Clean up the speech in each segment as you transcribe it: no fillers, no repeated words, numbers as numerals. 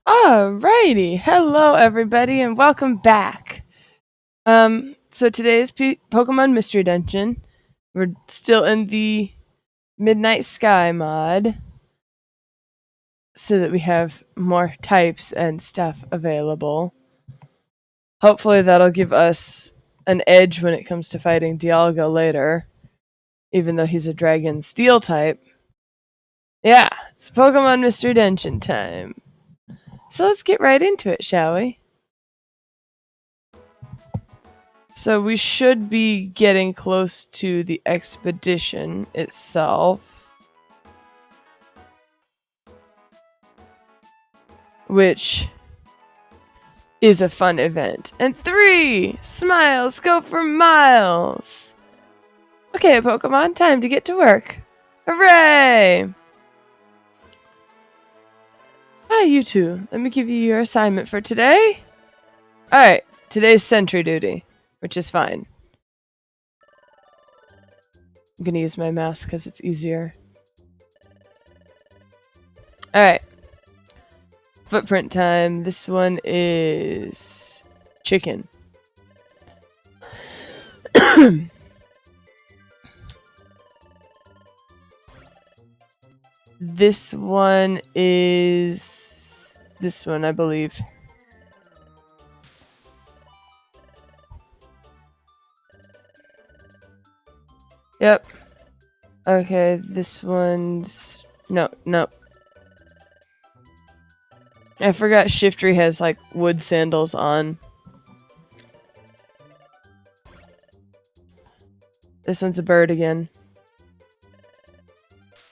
Alrighty, hello everybody, and welcome back. So today's Pokemon Mystery Dungeon. We're still in the Midnight Sky mod, so that we have more types and stuff available. Hopefully, that'll give us an edge when it comes to fighting Dialga later, even though he's a Dragon Steel type. Yeah, it's Pokemon Mystery Dungeon time. So let's get right into it, shall we? So we should be getting close to the expedition itself, which is a fun event. And 3 smiles go for miles. Okay, Pokemon, time to get to work. Hooray! Hi, you two. Let me give you your assignment for today. Alright, today's sentry duty, which is fine. I'm gonna use my mouse because it's easier. Alright. Footprint time. This one is chicken. This one is this one, I believe. Yep. Okay, this one's no. I forgot Shiftry has like wood sandals on. This one's a bird again.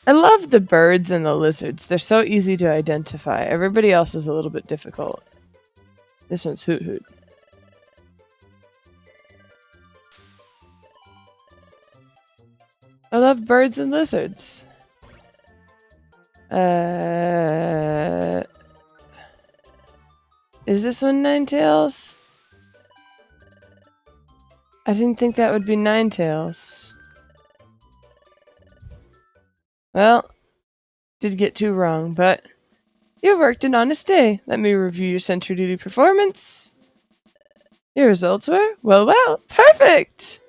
I love the birds and the lizards. They're so easy to identify. Everybody else is a little bit difficult. This one's Hoot Hoot. I love birds and lizards. Is this one Ninetales? I didn't think that would be Ninetales. Well, did get 2 wrong, but you've worked an honest day. Let me review your sentry duty performance. Your results were, well, perfect!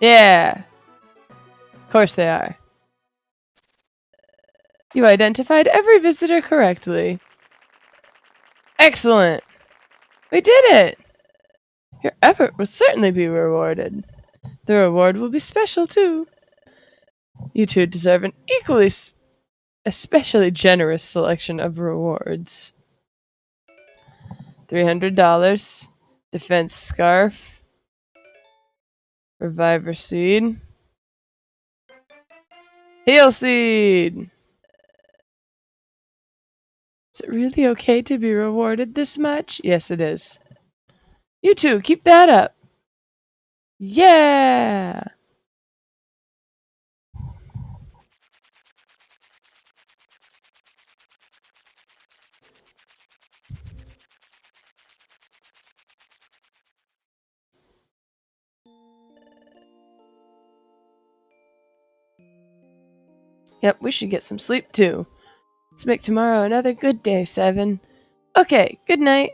Yeah. Of course they are. You identified every visitor correctly. Excellent! We did it! Your effort will certainly be rewarded. The reward will be special, too. You two deserve an especially generous selection of rewards. $300. Defense Scarf. Reviver Seed. Heal Seed! Is it really okay to be rewarded this much? Yes, it is. You two, keep that up. Yeah! Yep, we should get some sleep too. Let's make tomorrow another good day, 7. Okay, good night.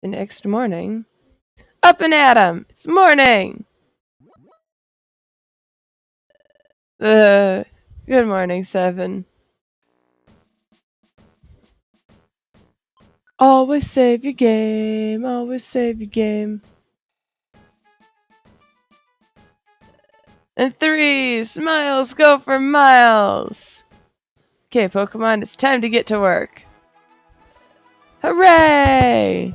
The next morning. Up and at 'em! It's morning! Good morning, 7. Always save your game, always save your game. And 3 smiles go for miles. Okay, Pokemon, it's time to get to work. Hooray!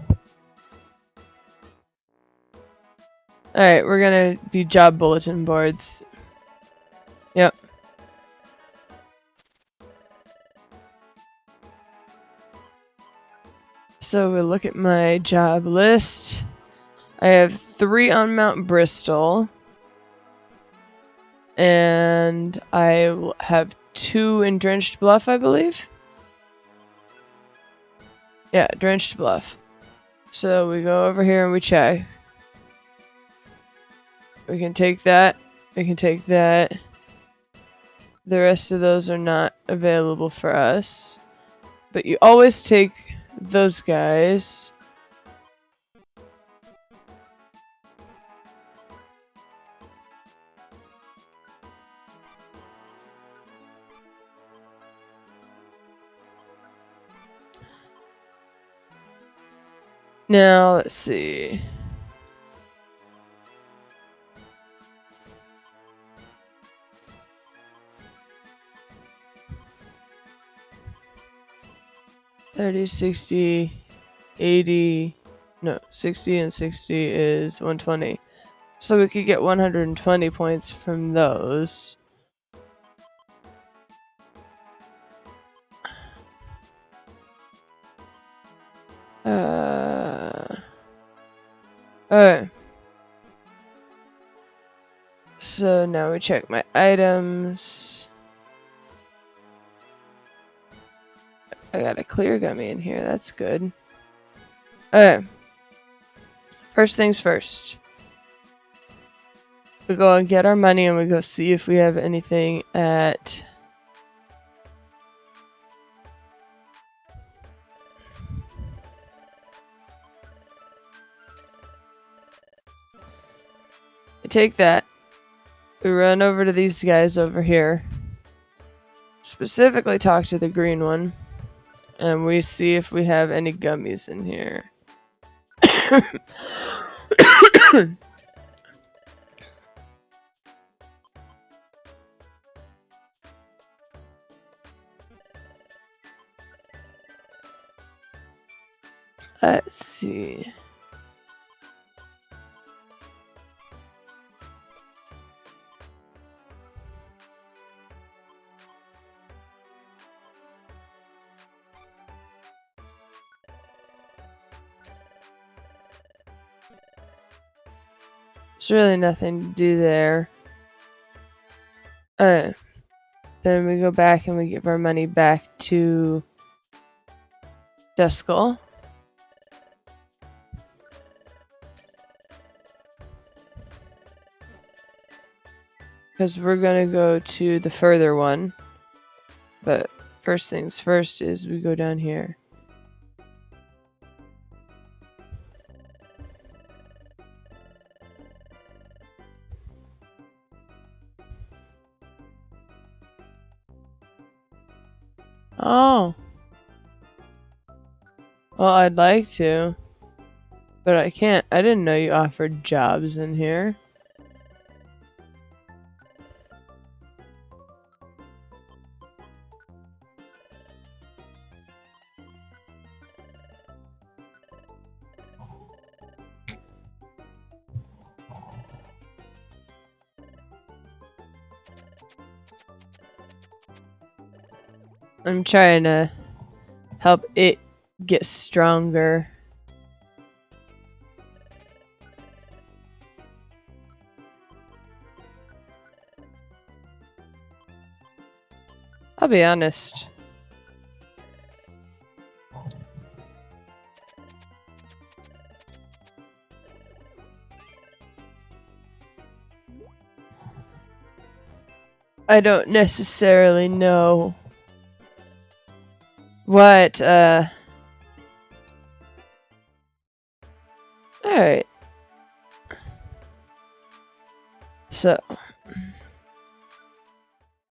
Alright, we're gonna be job bulletin boards. Yep. So we'll look at my job list. I have 3 on Mount Bristol. And I will have 2 in Drenched Bluff, I believe. Yeah, Drenched Bluff. So we go over here and we check. We can take that. We can take that. The rest of those are not available for us. But you always take those guys. Now, let's see. $30, $60, $80. No, 60 and 60 is $120. So we could get 120 points from those. Alright. So now we check my items. I got a clear gummy in here. That's good. Okay. First things first. We go and get our money and we go see if we have anything at... We take that. We run over to these guys over here. Specifically talk to the green one. And we see if we have any gummies in here. Let's see. There's really nothing to do there. Then we go back and we give our money back to Duskull. Because we're going to go to the further one. But first things first is we go down here. Oh. Well, I'd like to. But I can't. I didn't know you offered jobs in here. I'm trying to help it get stronger. I'll be honest. I don't necessarily know what, Alright. So,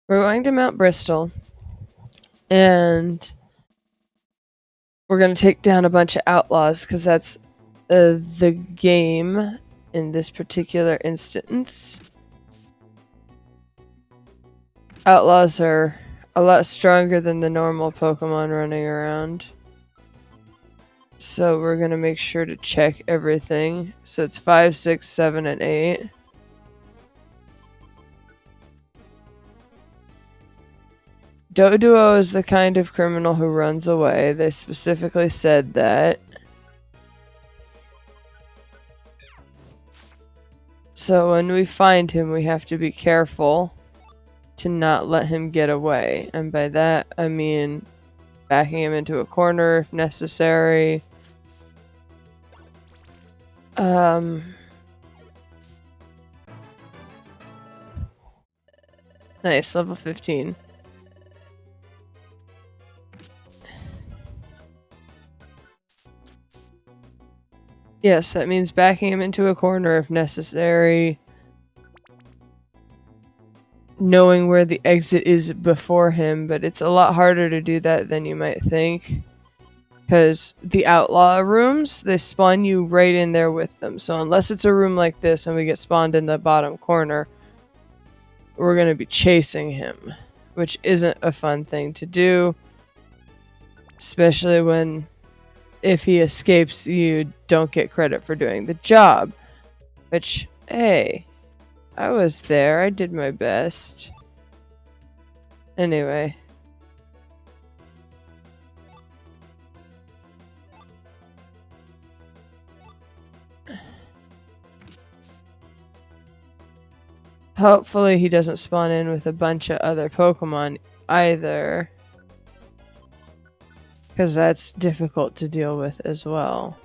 we're going to Mount Bristol, and we're going to take down a bunch of outlaws, because that's the game in this particular instance. Outlaws are a lot stronger than the normal Pokemon running around. So we're going to make sure to check everything. So it's 5, 6, 7, and 8. Doduo is the kind of criminal who runs away. They specifically said that. So when we find him, we have to be careful to not let him get away. And by that, I mean backing him into a corner if necessary. Nice, level 15. Yes, that means backing him into a corner if necessary. Knowing where the exit is before him, but it's a lot harder to do that than you might think. Because the outlaw rooms, they spawn you right in there with them. So unless it's a room like this and we get spawned in the bottom corner, we're going to be chasing him, which isn't a fun thing to do. Especially when, if he escapes, you don't get credit for doing the job. Which, hey, I was there. I did my best. Anyway. Hopefully he doesn't spawn in with a bunch of other Pokemon either. Because that's difficult to deal with as well.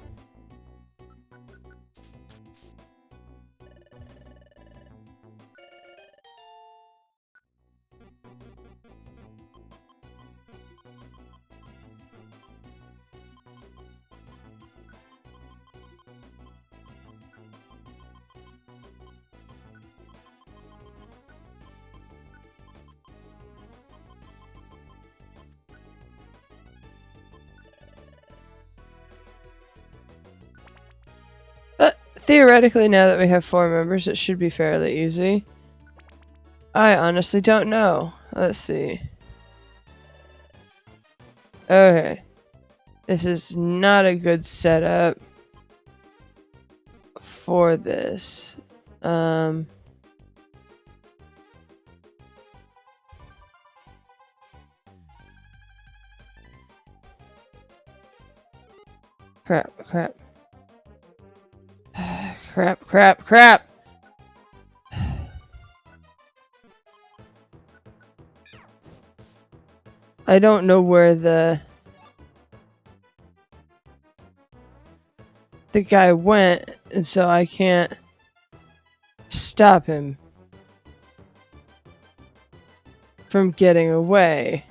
But theoretically, now that we have 4 members, it should be fairly easy. I honestly don't know. Let's see. Okay. This is not a good setup for this. Crap, crap. Crap, crap, crap! I don't know where the guy went, and so I can't stop him from getting away.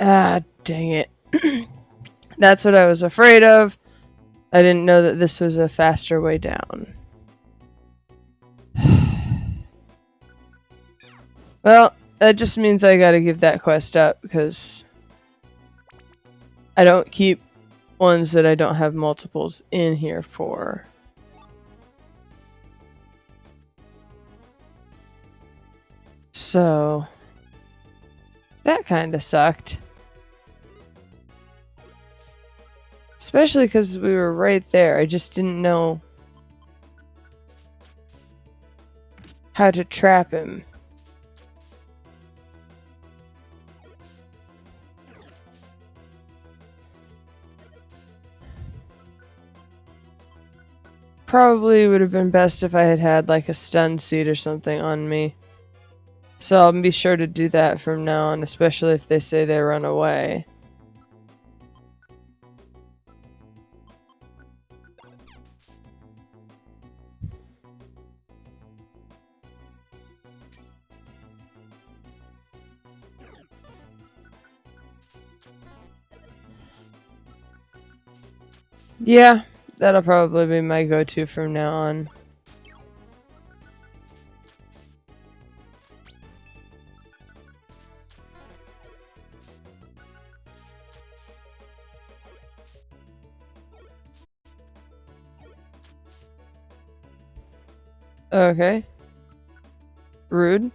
Ah, dang it. That's what I was afraid of. I didn't know that this was a faster way down. Well, that just means I gotta give that quest up, because I don't keep ones that I don't have multiples in here for. So, that kind of sucked. Especially because we were right there. I just didn't know how to trap him. Probably would have been best if I had had like a stun seed or something on me. So I'll be sure to do that from now on, especially if they say they run away. Yeah, that'll probably be my go-to from now on. Okay. Rude.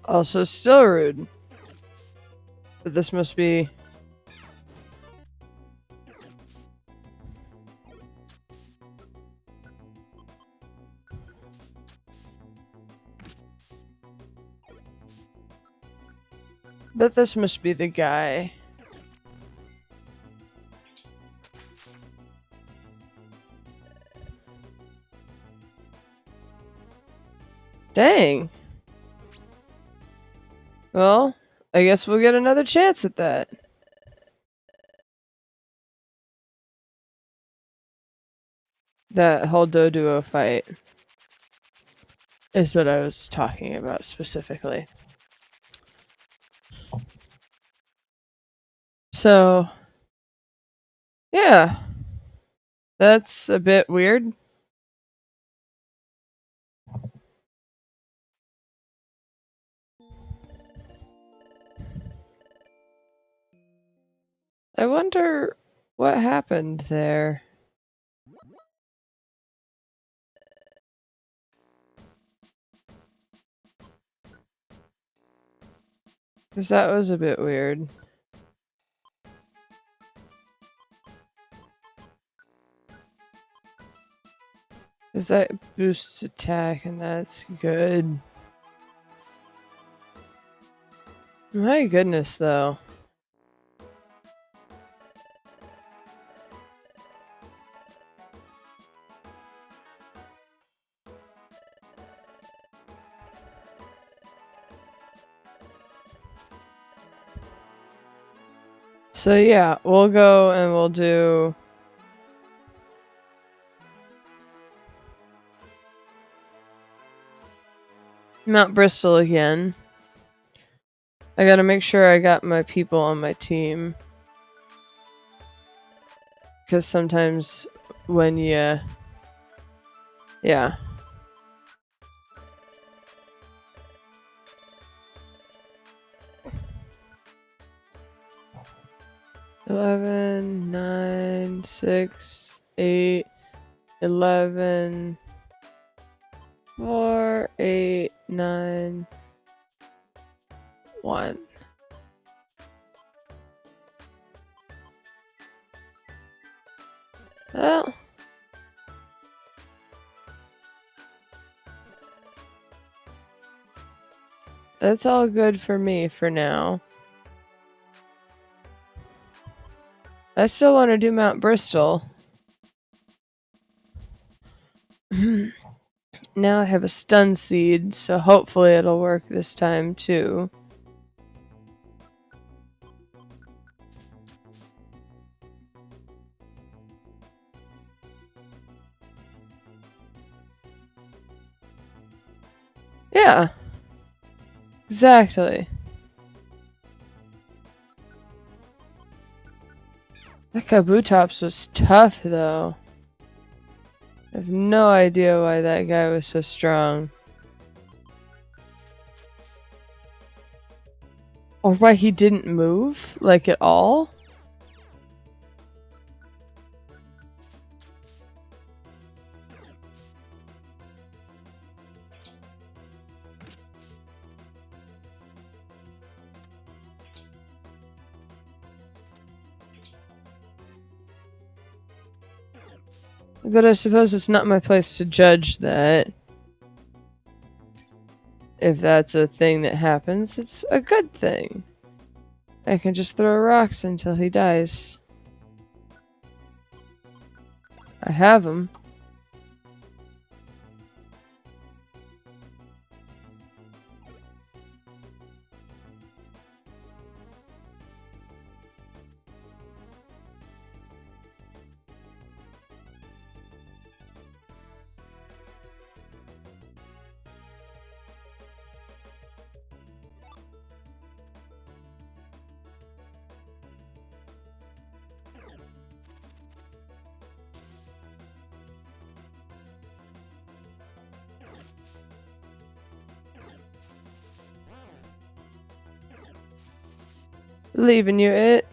Also still rude. But this must be... But this must be the guy. Dang. Well, I guess we'll get another chance at that. That whole Doduo fight is what I was talking about specifically. So, yeah. That's a bit weird. I wonder what happened there. Because that was a bit weird. Because that boosts attack, and that's good. My goodness, though. So yeah, we'll go and we'll do Mount Bristol again. I gotta make sure I got my people on my team. Because sometimes when you... Yeah. Eleven, 9, 6, 8, 11, 4, 8, 9, 1. Well, that's all good for me for now. I still want to do Mount Bristol. Now I have a stun seed, so hopefully it'll work this time too. Yeah. Exactly. That Kabutops was tough though. I have no idea why that guy was so strong. Or why he didn't move, like at all. But I suppose it's not my place to judge that. If that's a thing that happens, it's a good thing. I can just throw rocks until he dies. I have him. Leaving you it.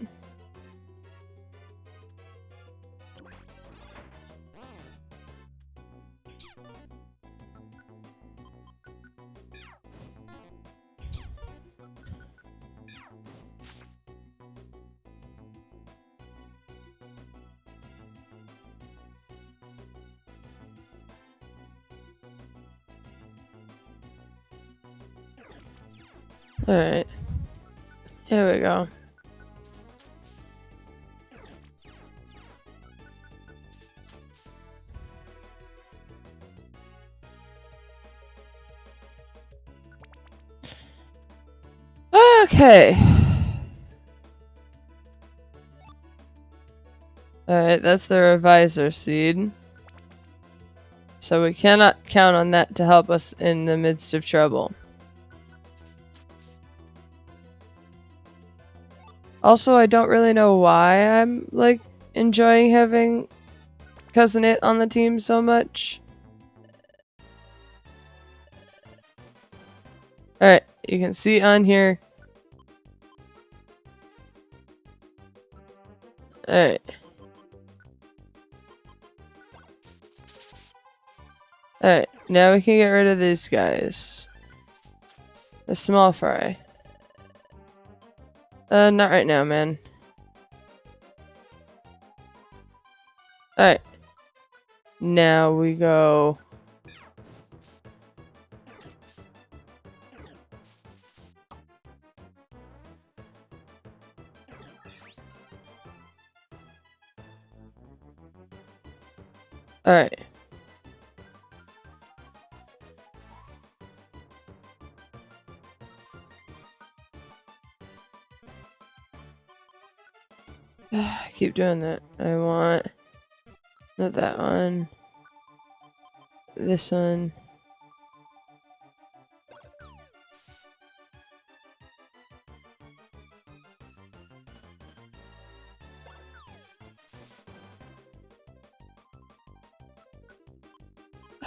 Alright. Here we go. Okay. Alright, that's the revisor seed. So we cannot count on that to help us in the midst of trouble. Also, I don't really know why I'm, like, enjoying having Cousin It on the team so much. Alright, you can see on here. Alright. Alright, now we can get rid of these guys. The small fry. Not right now, man. Alright. Now we go... Alright. Keep doing that. I want... Not that one. This one.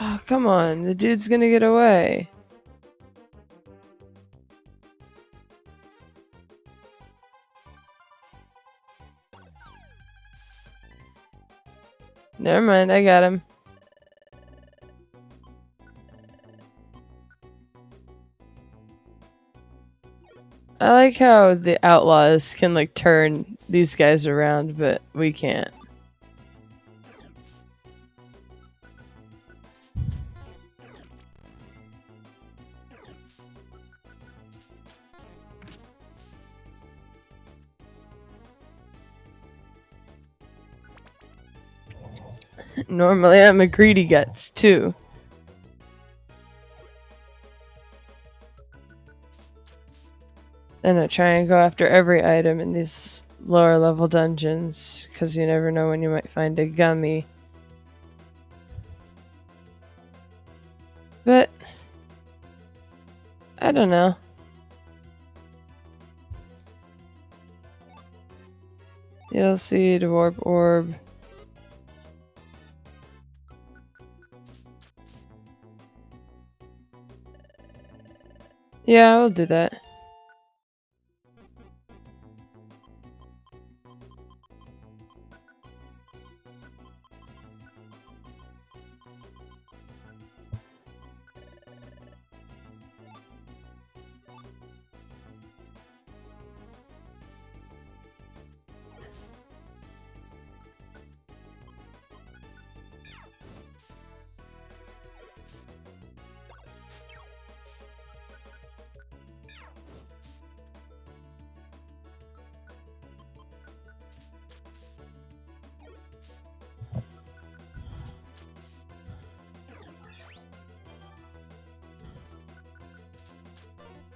Oh, come on. The dude's gonna get away. Never mind, I got him. I like how the outlaws can, like, turn these guys around, but we can't. Normally I'm a greedy guts, too. And I try and go after every item in these lower level dungeons, because you never know when you might find a gummy. But, I don't know. You'll see the warp orb. Yeah, I will do that.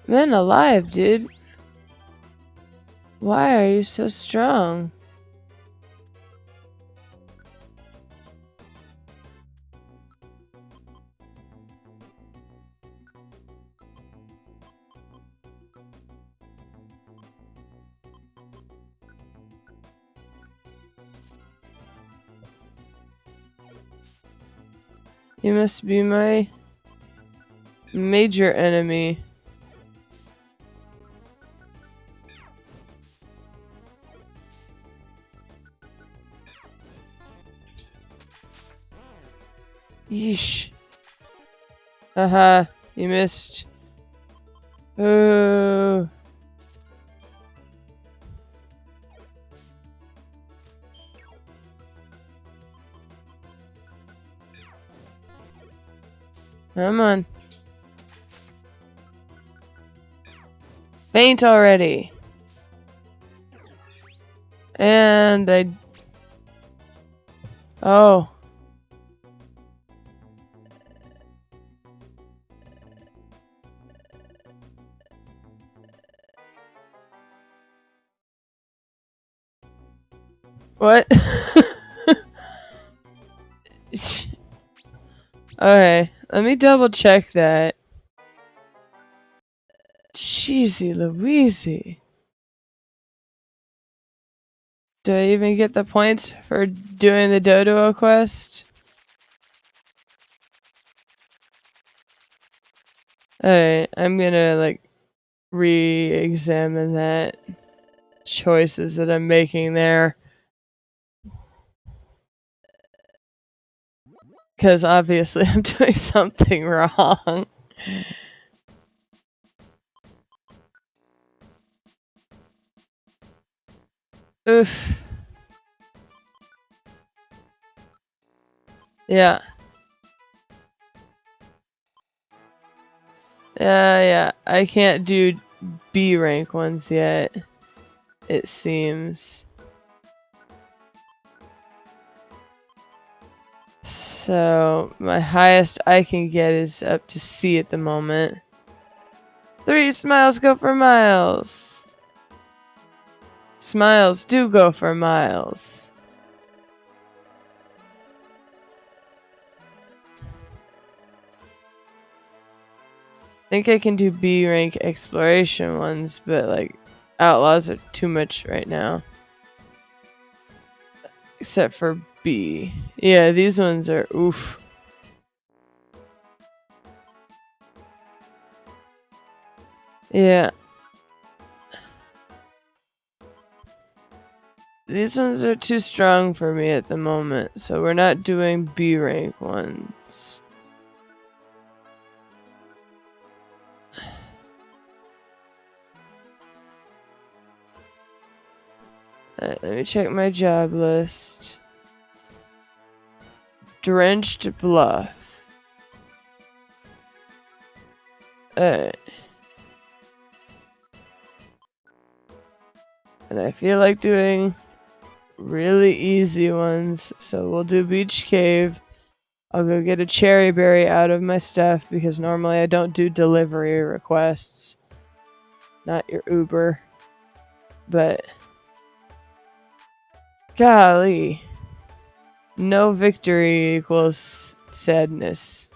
Man alive, dude. Why are you so strong? You must be my major enemy. Yeesh. Haha, you missed. Oh. Come on. Faint already. And I... Oh. What? Okay, let me double check that. Jeezy Louise. Do I even get the points for doing the Dodo quest? Alright, I'm gonna like re-examine that choices that I'm making there. Because obviously I'm doing something wrong. Oof. Yeah. Yeah. I can't do B rank ones yet, it seems. So, my highest I can get is up to C at the moment. 3 smiles go for miles. Smiles do go for miles. I think I can do B rank exploration ones, but like outlaws are too much right now. Except for B. Yeah, these ones are oof. Yeah. These ones are too strong for me at the moment, so we're not doing B rank ones. Alright, let me check my job list. Drenched Bluff. Alright. And I feel like doing really easy ones, so we'll do Beach Cave. I'll go get a cherry berry out of my stuff because normally I don't do delivery requests. Not your Uber. But golly. No victory equals sadness.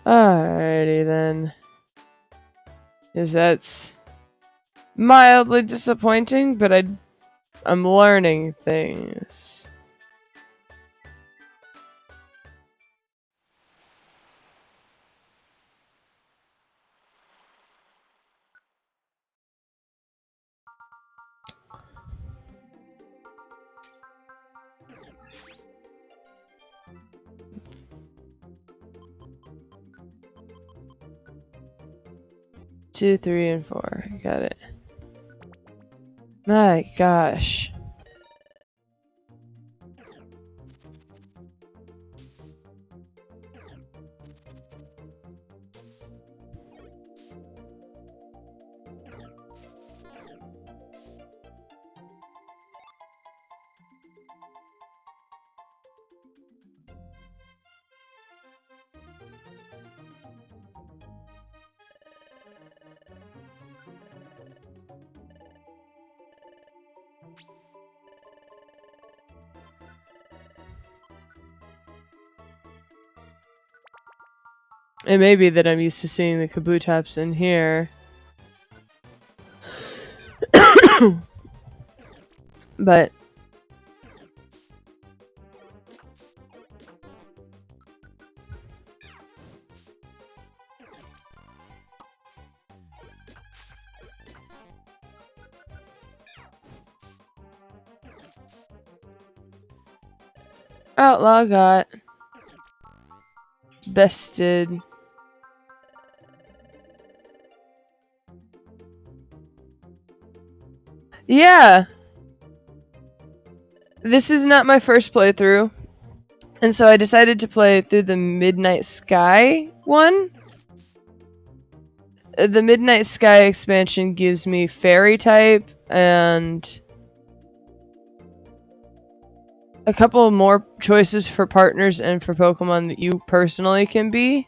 Alrighty then. Because that's mildly disappointing, but I'm learning things. Two, 3, and 4. Got it. My gosh. It may be that I'm used to seeing the Kabutops in here. But Outlaw got bested. Yeah. This is not my first playthrough. And so I decided to play through the Midnight Sky one. The Midnight Sky expansion gives me fairy type and a couple more choices for partners and for Pokemon that you personally can be.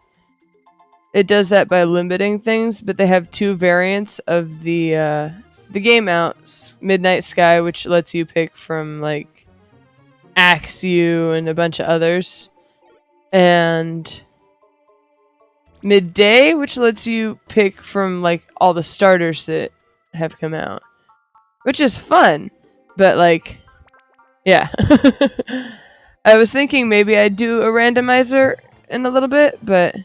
It does that by limiting things, but they have two variants of the game out. Midnight Sky, which lets you pick from like Axew and a bunch of others, and Midday, which lets you pick from like all the starters that have come out, which is fun. But like, yeah, I was thinking maybe I'd do a randomizer in a little bit, but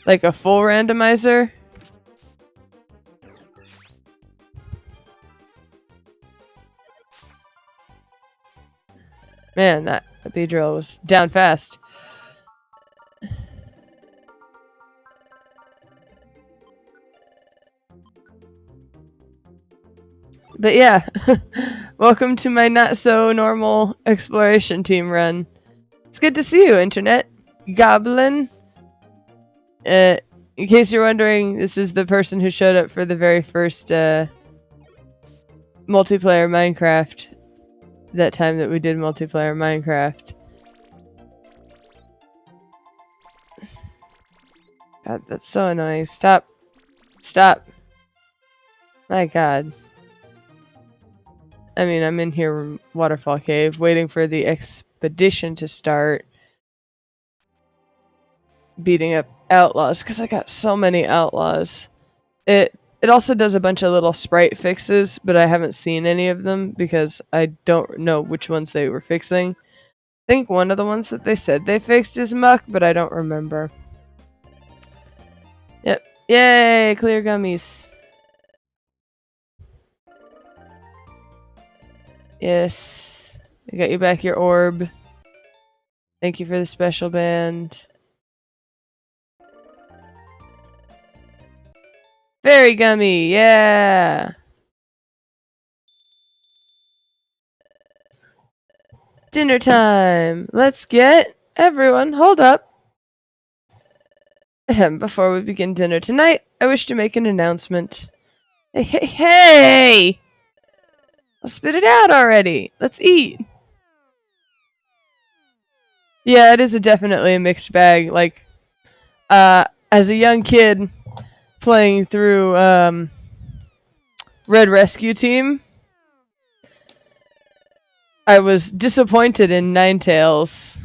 like a full randomizer. Man, that Beedrill was down fast. But yeah, welcome to my not so normal exploration team run. It's good to see you, Internet Goblin. In case you're wondering, this is the person who showed up for the very first multiplayer Minecraft. That time that we did multiplayer Minecraft. God, that's so annoying. Stop. Stop. My god. I mean, I'm in here, Waterfall Cave, waiting for the expedition to start. Beating up outlaws, because I got so many outlaws. It also does a bunch of little sprite fixes, but I haven't seen any of them because I don't know which ones they were fixing. I think one of the ones that they said they fixed is muck, but I don't remember. Yep. Yay, clear gummies. Yes. I got you back your orb. Thank you for the special band. Very gummy, yeah! Dinner time! Let's get everyone, hold up. Before we begin dinner tonight, I wish to make an announcement. Hey, hey, hey! I'll spit it out already. Let's eat. Yeah, it is definitely a mixed bag. Like, as a young kid playing through Red Rescue Team, I was disappointed in Ninetales.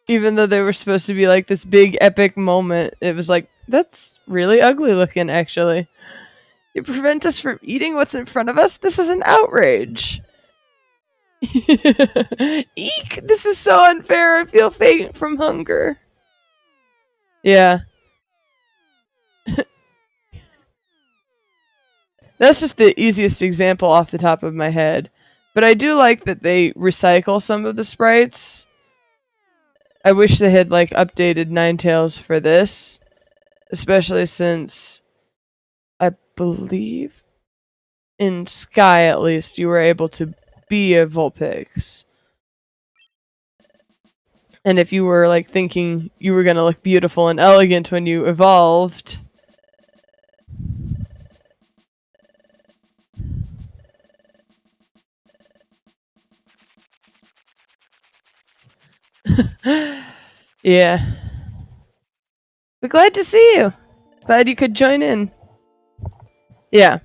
Even though they were supposed to be like this big epic moment, it was like, that's really ugly looking, actually. You prevent us from eating what's in front of us? This is an outrage. Eek! This is so unfair. I feel faint from hunger. Yeah. That's just the easiest example off the top of my head. But I do like that they recycle some of the sprites. I wish they had like updated Ninetales for this. Especially since I believe in Sky at least you were able to be a Vulpix. And if you were like thinking you were gonna look beautiful and elegant when you evolved, yeah. But glad to see you. Glad you could join in. Yeah.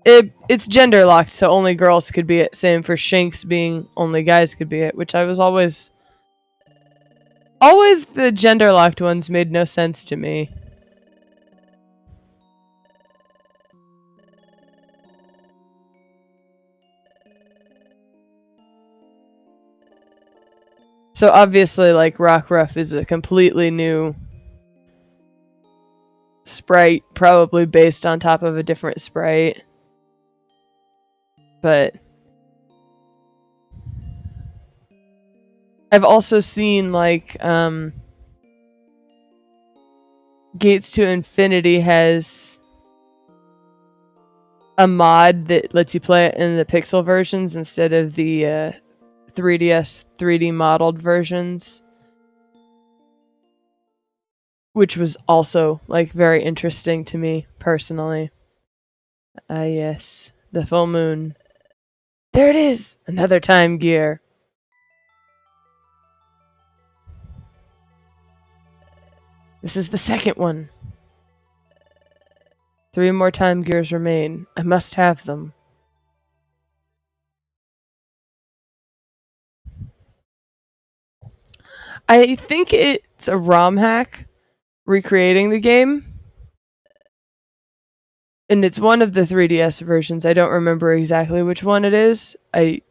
It's gender locked, so only girls could be it. Same for Shanks being only guys could be it, which I was always the gender locked ones made no sense to me. So obviously like Rockruff is a completely new sprite, probably based on top of a different sprite. But I've also seen like Gates to Infinity has a mod that lets you play it in the pixel versions instead of the 3DS 3D modeled versions, which was also like very interesting to me personally. Ah, yes, the full moon. There it is, another time gear. This is the second one. 3 more time gears remain. I must have them. I think it's a ROM hack recreating the game. And it's one of the 3DS versions. I don't remember exactly which one it is. I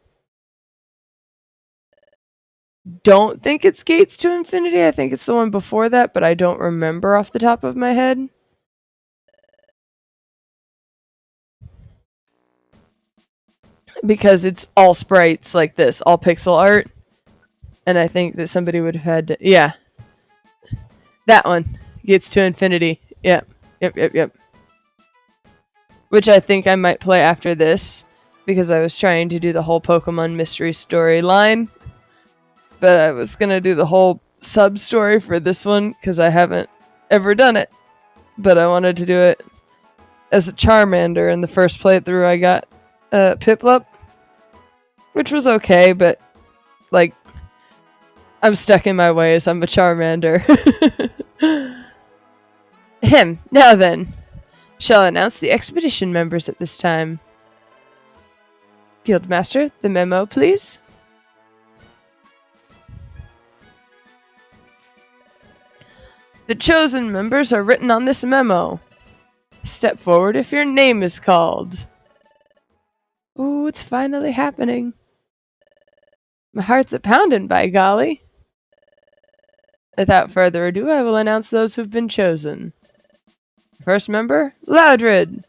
don't think it's Gates to Infinity. I think it's the one before that, but I don't remember off the top of my head. Because it's all sprites like this, all pixel art. And I think that somebody would have had to. Yeah. That one. Gates to Infinity. Yep. Yep. Which I think I might play after this. Because I was trying to do the whole Pokemon mystery storyline. But I was going to do the whole sub story for this one. Because I haven't ever done it. But I wanted to do it as a Charmander. In the first playthrough I got Piplup. Which was okay, but like I'm stuck in my ways. I'm a Charmander. Now then, shall announce the expedition members at this time. Guildmaster, the memo, please. The chosen members are written on this memo. Step forward if your name is called. Ooh, it's finally happening. My heart's a pounding, by golly. Without further ado, I will announce those who've been chosen. First member, Loudred.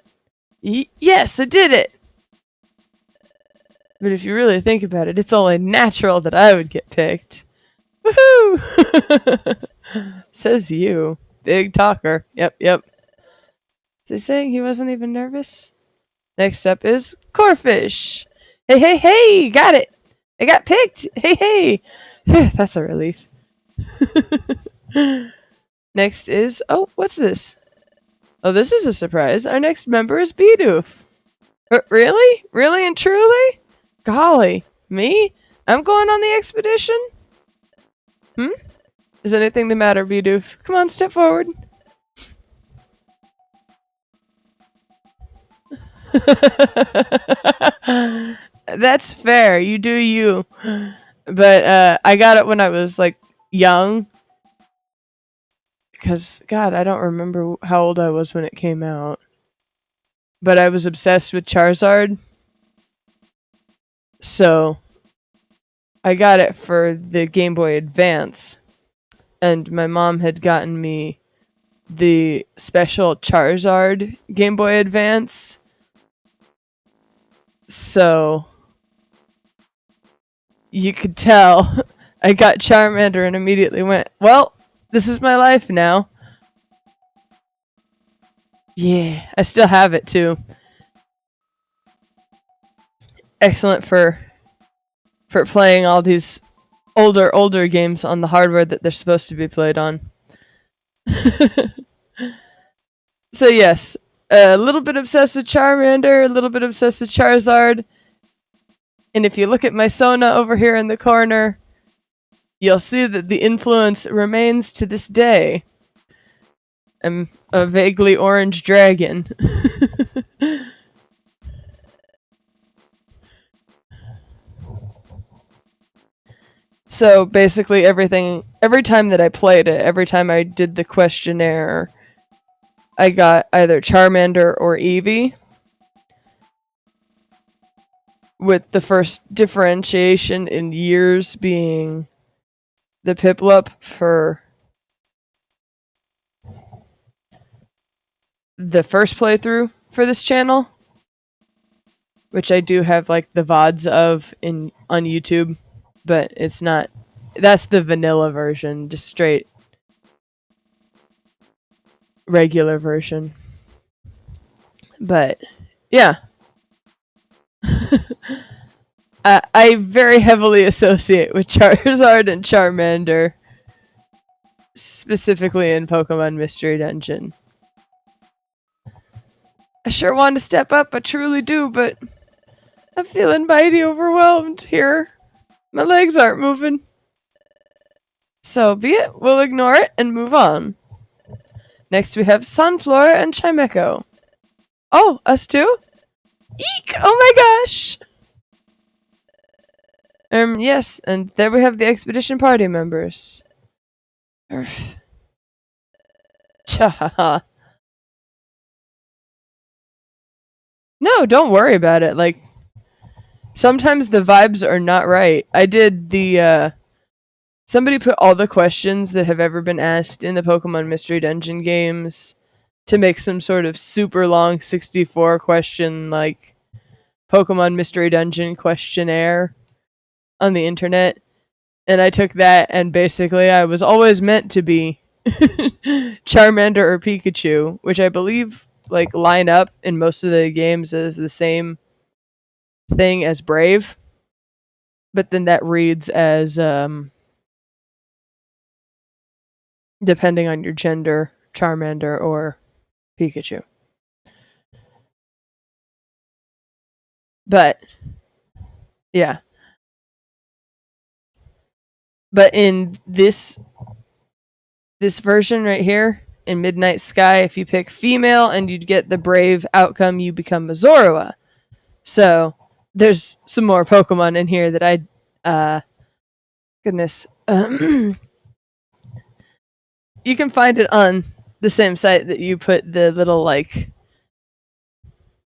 Yes, I did it! But if you really think about it, it's only natural that I would get picked. Woohoo! Says you. Big talker. Yep. Is he saying he wasn't even nervous? Next up is Corfish. Hey! Got it! I got picked! Hey! That's a relief. Next is... Oh, what's this? Oh, this is a surprise. Our next member is Bidoof. Really? Really and truly? Golly. Me? I'm going on the expedition? Is anything the matter, Bidoof? Come on, step forward. That's fair. You do you. But I got it when I was like young. Because, God, I don't remember how old I was when it came out. But I was obsessed with Charizard. So I got it for the Game Boy Advance. And my mom had gotten me the special Charizard Game Boy Advance. So you could tell I got Charmander and immediately went, well, this is my life now. Yeah, I still have it too. Excellent for playing all these older games on the hardware that they're supposed to be played on. So yes, a little bit obsessed with Charmander, a little bit obsessed with Charizard. And if you look at my Sona over here in the corner, you'll see that the influence remains to this day. I'm a vaguely orange dragon. So basically every time that I played it, every time I did the questionnaire, I got either Charmander or Eevee. With the first differentiation in years being the Piplup for the first playthrough for this channel, which I do have like the VODs of on YouTube, but it's not That's the vanilla version, just straight regular version. But yeah, I very heavily associate with Charizard and Charmander, specifically in Pokemon Mystery Dungeon. I sure want to step up, I truly do, but I'm feeling mighty overwhelmed here. My legs aren't moving. So be it, we'll ignore it and move on. Next we have Sunflora and Chimecho. Oh, us too? Eek! Oh my gosh! Yes, and there we have the expedition party members. Cha. No, don't worry about it. Like, sometimes the vibes are not right. I did the, somebody put all the questions that have ever been asked in the Pokemon Mystery Dungeon games to make some sort of super long 64 question, like, Pokemon Mystery Dungeon questionnaire on the internet. And I took that, and basically I was always meant to be Charmander or Pikachu, which I believe like line up in most of the games as the same thing as Brave, but then that reads as depending on your gender, Charmander or Pikachu. But yeah. But in this version right here, in Midnight Sky, if you pick female and you'd get the Brave outcome, you become a Zorua. So there's some more Pokemon in here that goodness. You can find it on the same site that you put the little like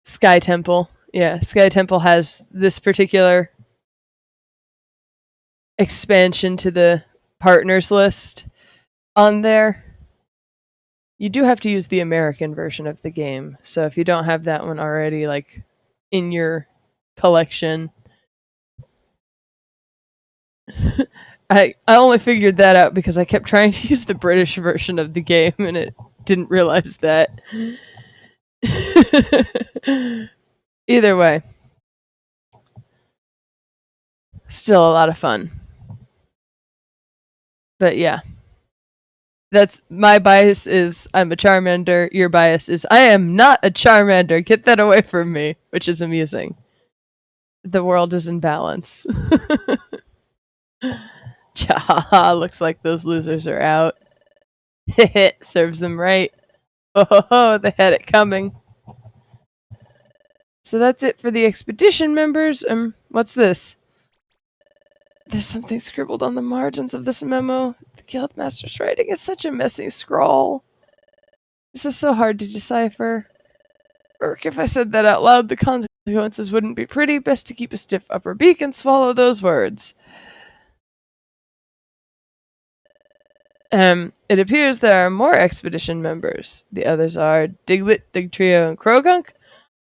Sky Temple. Yeah, Sky Temple has this particular expansion to the partners list on there. You do have to use the American version of the game. So if you don't have that one already like in your collection, I only figured that out because I kept trying to use the British version of the game and it didn't realize that. Either way, still a lot of fun. But yeah. That's my bias is I'm a Charmander. Your bias is I am not a Charmander. Get that away from me, which is amusing. The world is in balance. Cha, looks like those losers are out. Serves them right. Oh, they had it coming. So that's it for the expedition members. What's this? There's something scribbled on the margins of this memo. The guildmaster's writing is such a messy scrawl. This is so hard to decipher. Burk, if I said that out loud, the consequences wouldn't be pretty. Best to keep a stiff upper beak and swallow those words. It appears there are more expedition members. The others are Diglett, Digtrio, and Krogunk.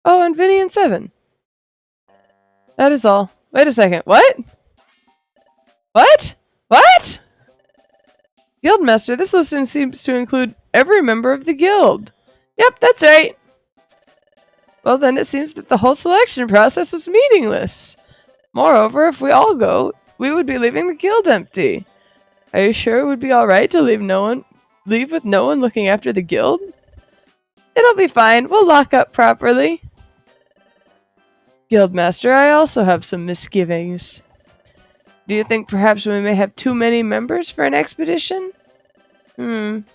Oh, and Vinny and Seven. That is all. Wait a second. What? What? What? Guildmaster, this list seems to include every member of the guild. Yep, that's right. Well, then it seems that the whole selection process was meaningless. Moreover, if we all go, we would be leaving the guild empty. Are you sure it would be alright to leave with no one looking after the guild? It'll be fine. We'll lock up properly. Guildmaster, I also have some misgivings. Do you think perhaps we may have too many members for an expedition? When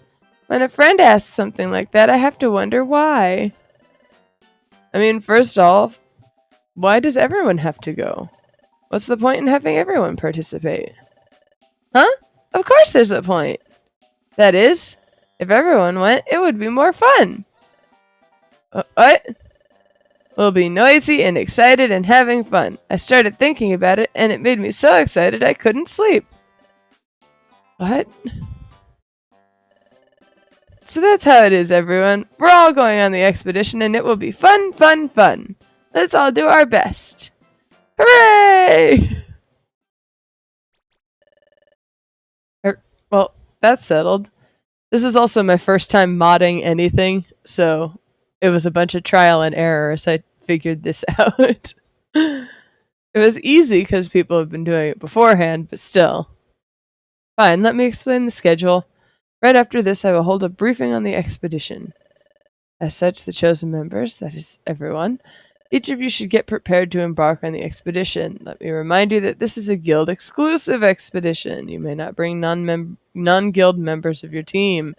a friend asks something like that, I have to wonder why. I mean, first off, why does everyone have to go? What's the point in having everyone participate? Huh? Of course there's a point. That is, if everyone went, it would be more fun. What? We'll be noisy and excited and having fun. I started thinking about it, and it made me so excited I couldn't sleep. What? So that's how it is, everyone. We're all going on the expedition, and it will be fun, fun, fun. Let's all do our best. Hooray! Well, that's settled. This is also my first time modding anything, so it was a bunch of trial and error as I figured this out. It was easy because people have been doing it beforehand, but still. Fine, let me explain the schedule. Right after this, I will hold a briefing on the expedition. As such, the chosen members, that is everyone, each of you should get prepared to embark on the expedition. Let me remind you that this is a guild exclusive expedition. You may not bring non-guild members of your team.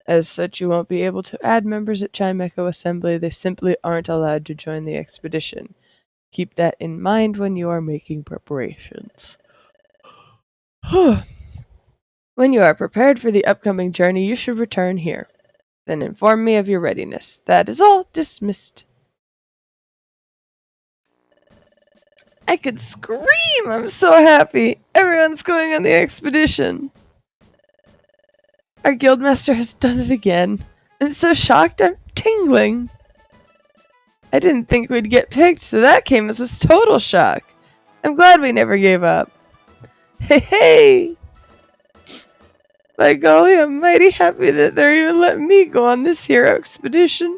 As such, you won't be able to add members at Chimecho Assembly. They simply aren't allowed to join the expedition. Keep that in mind when you are making preparations. When you are prepared for the upcoming journey, you should return here. Then inform me of your readiness. That is all. Dismissed. I could scream! I'm so happy! Everyone's going on the expedition! Our guildmaster has done it again. I'm so shocked I'm tingling. I didn't think we'd get picked, so that came as a total shock. I'm glad we never gave up. Hey, hey! By golly, I'm mighty happy that they're even letting me go on this hero expedition.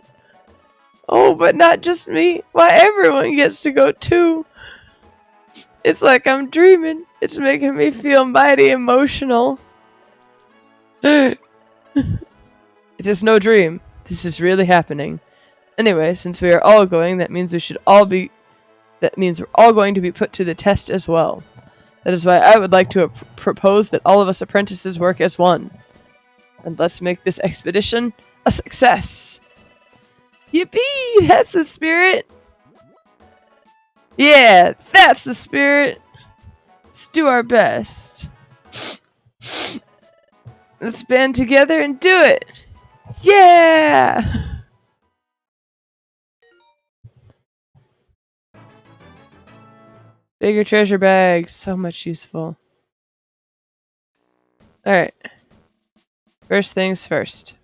Oh, but not just me. Why, everyone gets to go too. It's like I'm dreaming. It's making me feel mighty emotional. It is no dream. This is really happening. Anyway, since we are all going, that means we're all going to be put to the test as well. That is why I would like to propose that all of us apprentices work as one. And let's make this expedition a success. Yippee! That's the spirit! Yeah, that's the spirit! Let's do our best. Let's band together and do it! Yeah! Bigger treasure bag. So much useful. Alright. First things first.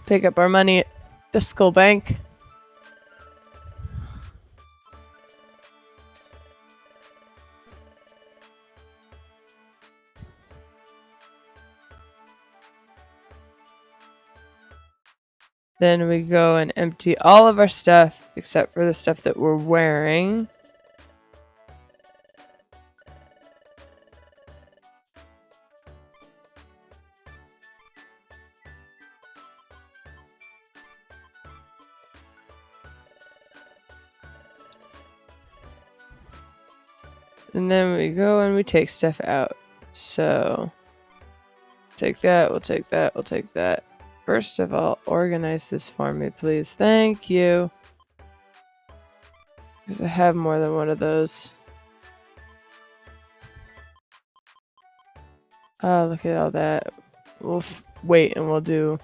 Pick up our money at the Skull Bank. Then we go and empty all of our stuff, except for the stuff that we're wearing. And then we go and we take stuff out. So, take that, we'll take that, we'll take that. First of all, organize this for me, please. Thank you. Because I have more than one of those. Oh, look at all that. We'll wait and we'll do...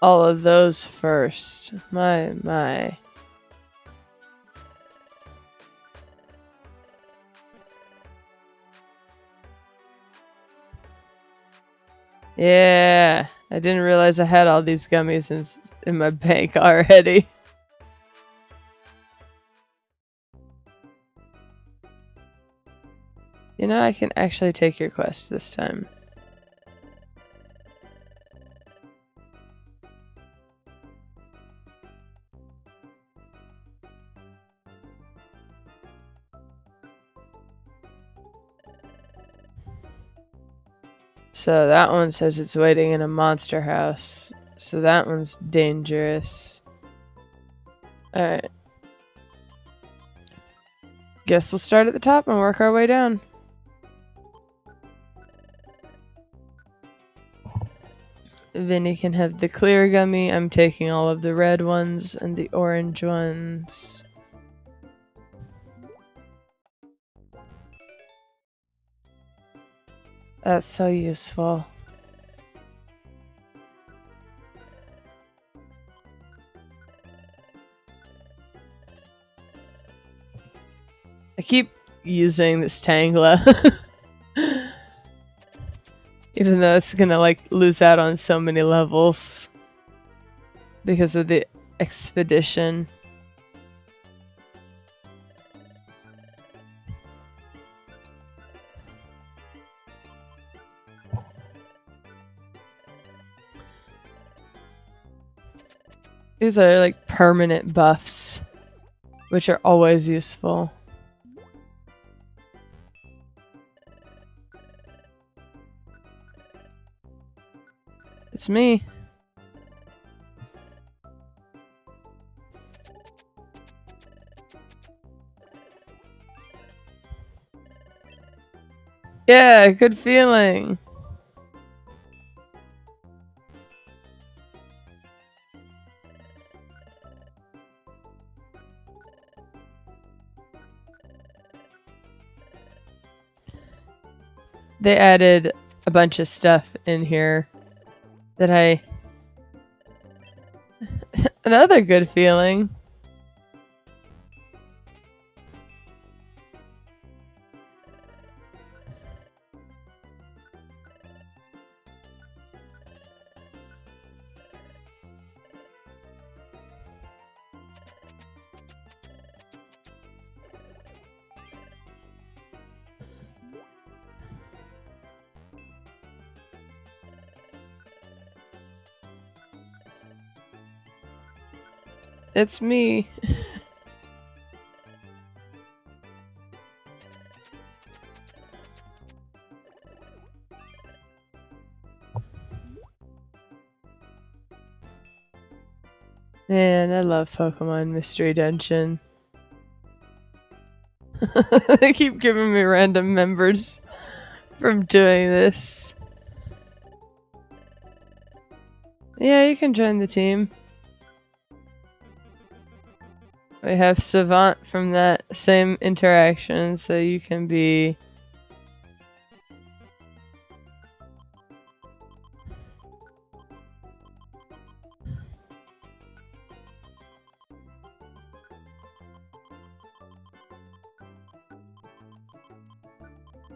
all of those first. My. Yeah, I didn't realize I had all these gummies in my bank already. You know, I can actually take your quest this time. So that one says it's waiting in a monster house. So that one's dangerous. Alright. Guess we'll start at the top and work our way down. Vinny can have the clear gummy. I'm taking all of the red ones and the orange ones. That's so useful. I keep using this Tangla. Even though it's gonna like lose out on so many levels because of the expedition. These are like permanent buffs, which are always useful. It's me. Yeah, good feeling. They added a bunch of stuff in here that I... Another good feeling. It's me. Man, I love Pokemon Mystery Dungeon. They keep giving me random members from doing this. Yeah, you can join the team. We have Savant from that same interaction, so you can be...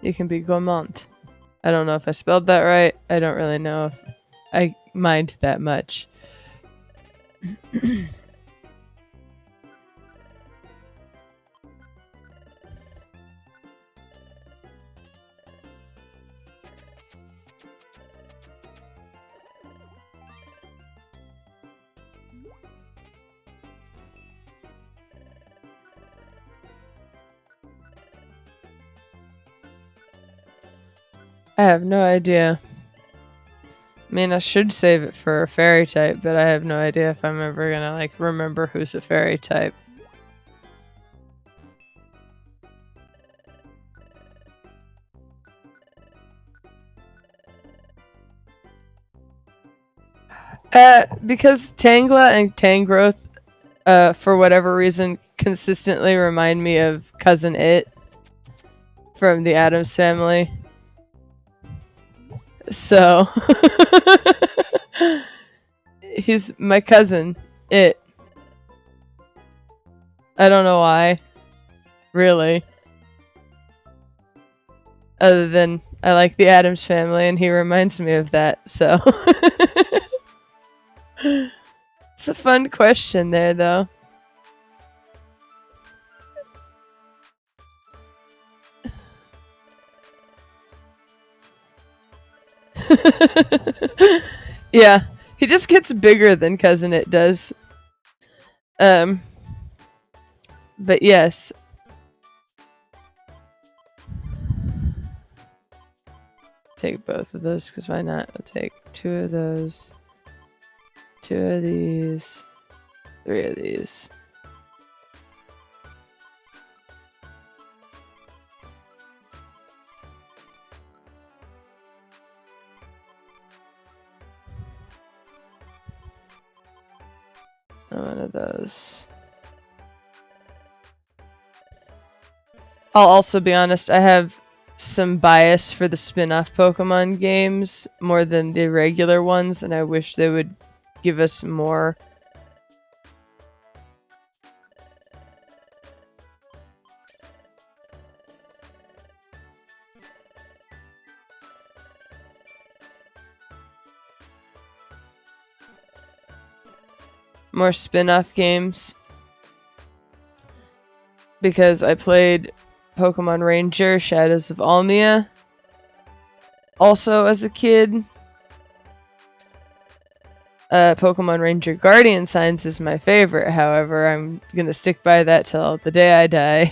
You can be Gourmand. I don't know if I spelled that right. I don't really know if I mind that much. I have no idea. I mean, I should save it for a fairy type, but I have no idea if I'm ever gonna, like, remember who's a fairy type. Because Tangla and Tangrowth, for whatever reason, consistently remind me of Cousin It from the Addams Family. So, he's my cousin, It. I don't know why, really. Other than I like the Addams Family and he reminds me of that, so. It's a fun question there, though. Yeah, he just gets bigger than Cousin It does. But yes. Take both of those, because why not? I'll take 2 of those, 2 of these, 3 of these. One of those. I'll also be honest, I have some bias for the spin-off Pokemon games more than the regular ones, and I wish they would give us more. more spin-off games. Because I played Pokemon Ranger Shadows of Almia also as a kid. Pokemon Ranger Guardian Signs is my favorite. However, I'm gonna stick by that till the day I die.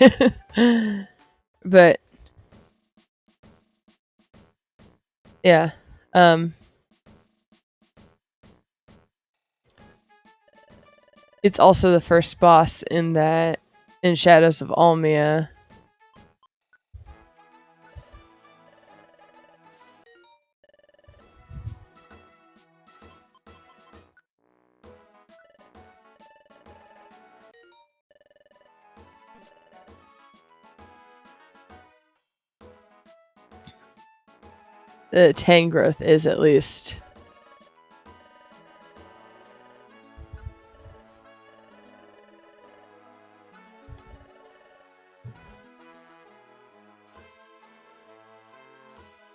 But yeah, it's also the first boss in Shadows of Almia. The Tangrowth is, at least.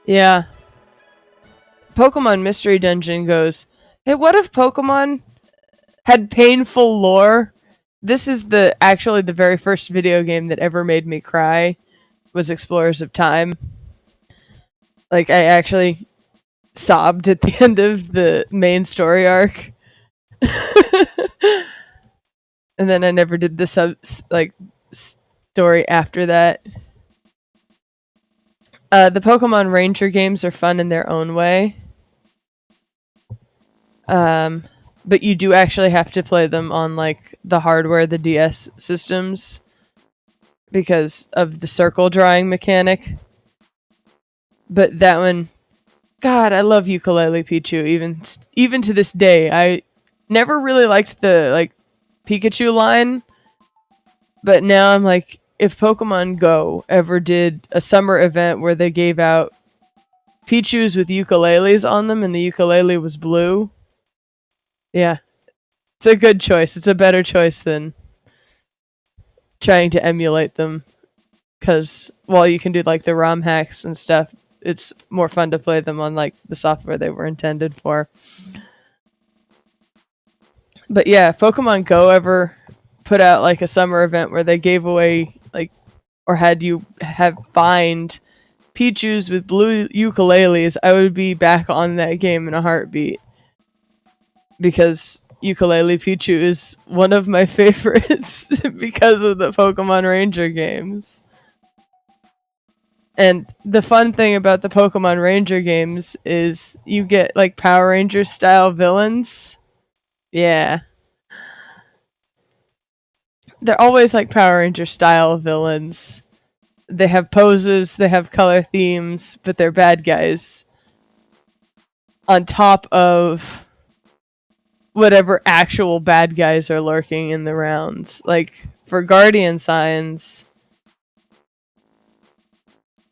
Yeah. Pokemon Mystery Dungeon goes, hey, what if Pokemon had painful lore? This is actually the very first video game that ever made me cry, was Explorers of Time. Like, I actually sobbed at the end of the main story arc. And then I never did the story after that. The Pokemon Ranger games are fun in their own way. But you do actually have to play them on like the hardware, the DS systems, because of the circle drawing mechanic. But that one, God, I love Ukulele Pichu. Even to this day, I never really liked the Pikachu line, but now I'm like, if Pokemon Go ever did a summer event where they gave out Pichus with ukuleles on them and the ukulele was blue, yeah, it's a good choice. It's a better choice than trying to emulate them, because while you can do like the ROM hacks and stuff, it's more fun to play them on like the software they were intended for. But yeah, if Pokemon Go ever put out like a summer event where they gave away or had you find Pichus with blue ukuleles, I would be back on that game in a heartbeat, because Ukulele Pichu is one of my favorites because of the Pokemon Ranger games. And the fun thing about the Pokemon Ranger games is you get like Power Ranger style villains. Yeah. They're always like Power Ranger style villains. They have poses, they have color themes, but they're bad guys. On top of whatever actual bad guys are lurking in the rounds. Like for Guardian Signs,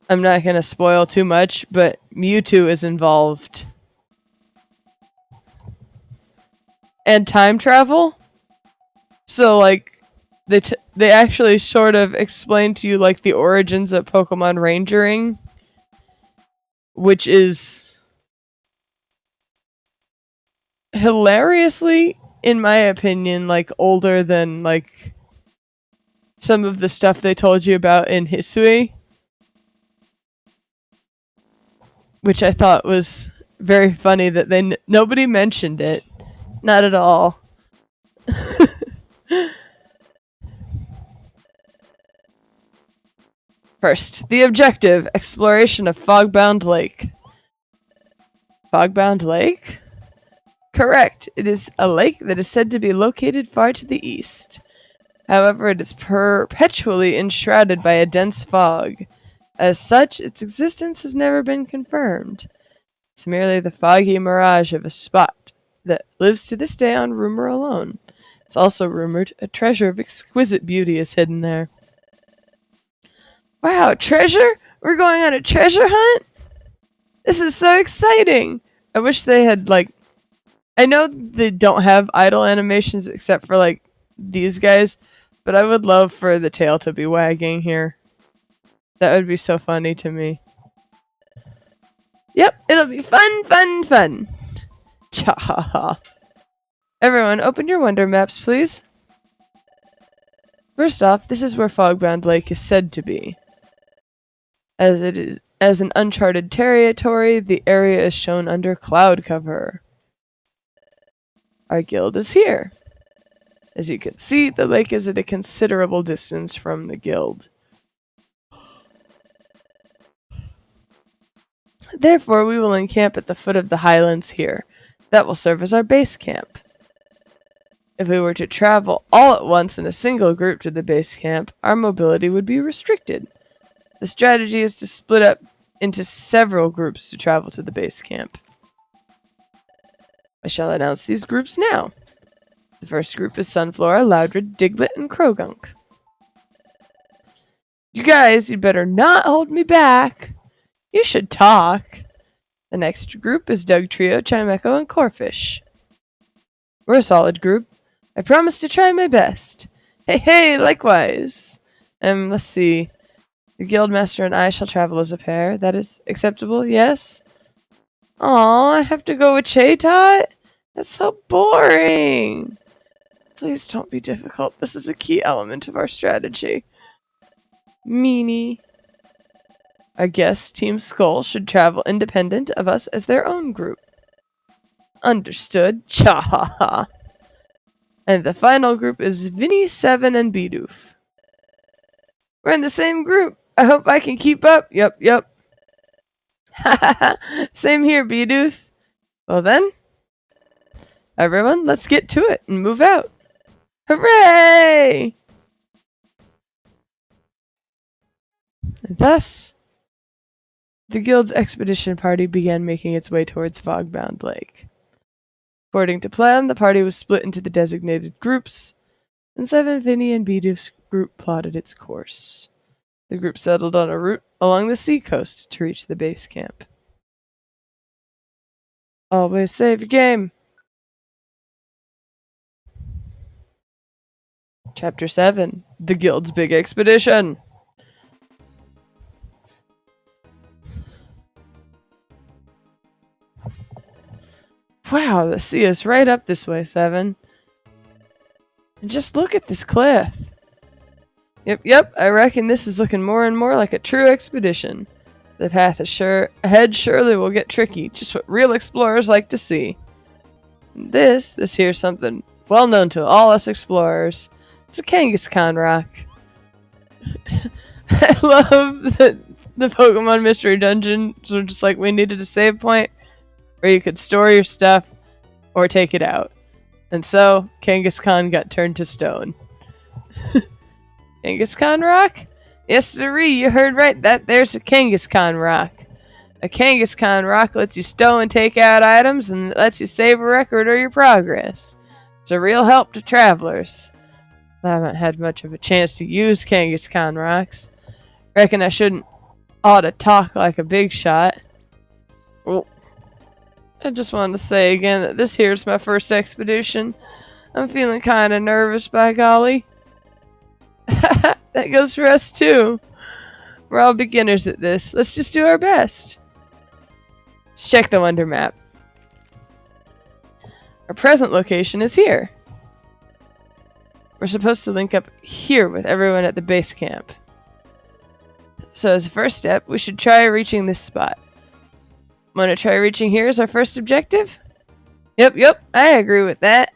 I'm not going to spoil too much, but Mewtwo is involved. And time travel. So like they actually sort of explain to you like the origins of Pokemon Rangering, which is hilariously, in my opinion, like older than like some of the stuff they told you about in Hisui, which I thought was very funny that nobody mentioned it. Not at all. First, the objective: exploration of Fogbound Lake. Fogbound Lake? Correct. It is a lake that is said to be located far to the east. However, it is perpetually enshrouded by a dense fog. As such, its existence has never been confirmed. It's merely the foggy mirage of a spot that lives to this day on rumor alone. It's also rumored a treasure of exquisite beauty is hidden there. Wow, treasure? We're going on a treasure hunt? This is so exciting! I wish they had, I know they don't have idle animations except for, these guys, but I would love for the tail to be wagging here. That would be so funny to me. Yep, it'll be fun, fun, fun. Cha-ha-ha. Everyone, open your wonder maps, please. First off, this is where Fogbound Lake is said to be. As an uncharted territory, the area is shown under cloud cover. Our guild is here. As you can see, the lake is at a considerable distance from the guild. Therefore, we will encamp at the foot of the highlands here. That will serve as our base camp. If we were to travel all at once in a single group to the base camp, our mobility would be restricted. The strategy is to split up into several groups to travel to the base camp. I shall announce these groups now. The first group is Sunflora, Loudred, Diglett, and Krogunk. You guys, you better not hold me back. You should talk. The next group is Dugtrio, Chimecho, and Corfish. We're a solid group. I promise to try my best. Hey, likewise. Let's see. The Guildmaster and I shall travel as a pair. That is acceptable, yes? Aw, I have to go with Chaytot? That's so boring. Please don't be difficult. This is a key element of our strategy. Meanie. Our guest, Team Skull, should travel independent of us as their own group. Understood. Cha-ha-ha. And the final group is Vinny, Seven, and Bidoof. We're in the same group. I hope I can keep up. Yup. Same here, Bidoof. Well then, everyone, let's get to it and move out. Hooray! And thus, the guild's expedition party began making its way towards Fogbound Lake. According to plan, the party was split into the designated groups, and Seven, Vinny, and Bidoof's group plotted its course. The group settled on a route along the seacoast to reach the base camp. Always save your game. Chapter 7, The Guild's Big Expedition. Wow, the sea is right up this way, Seven. And just look at this cliff. Yep, I reckon this is looking more and more like a true expedition. The path ahead surely will get tricky, just what real explorers like to see. This here's something well known to all us explorers. It's a Kangaskhan rock. I love that the Pokemon Mystery Dungeons were just like, we needed a save point where you could store your stuff or take it out. And so, Kangaskhan got turned to stone. Kangaskhan rock? Yes, sirree, you heard right. There's a Kangaskhan rock. A Kangaskhan rock lets you stow and take out items and lets you save a record of your progress. It's a real help to travelers. I haven't had much of a chance to use Kangaskhan rocks. Reckon I ought to talk like a big shot. Well, I just wanted to say again that this here's my first expedition. I'm feeling kind of nervous, by golly. That goes for us too. We're all beginners at this. Let's just do our best. Let's check the wonder map. Our present location is here. We're supposed to link up here with everyone at the base camp. So as a first step, we should try reaching this spot. Want to try reaching here as our first objective? Yep, I agree with that.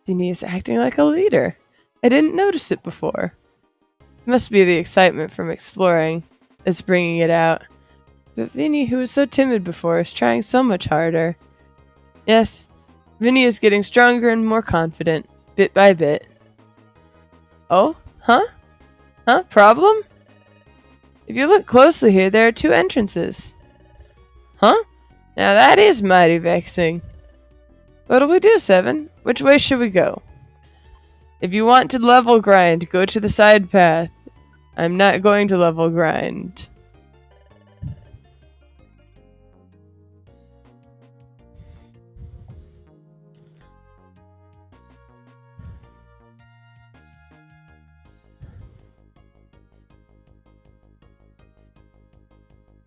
Vinny is acting like a leader. I didn't notice it before. It must be the excitement from exploring that's bringing it out. But Vinny, who was so timid before, is trying so much harder. Yes, Vinny is getting stronger and more confident, bit by bit. Oh? Huh? Problem? If you look closely here, there are two entrances. Huh? Now that is mighty vexing. What'll we do, Seven? Which way should we go? If you want to level grind, go to the side path. I'm not going to level grind.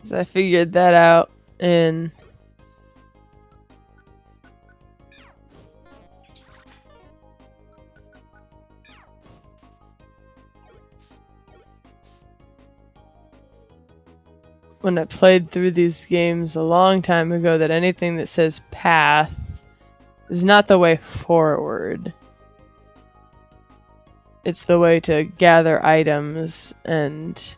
So I figured that out in when I played through these games a long time ago that anything that says path is not the way forward. It's the way to gather items and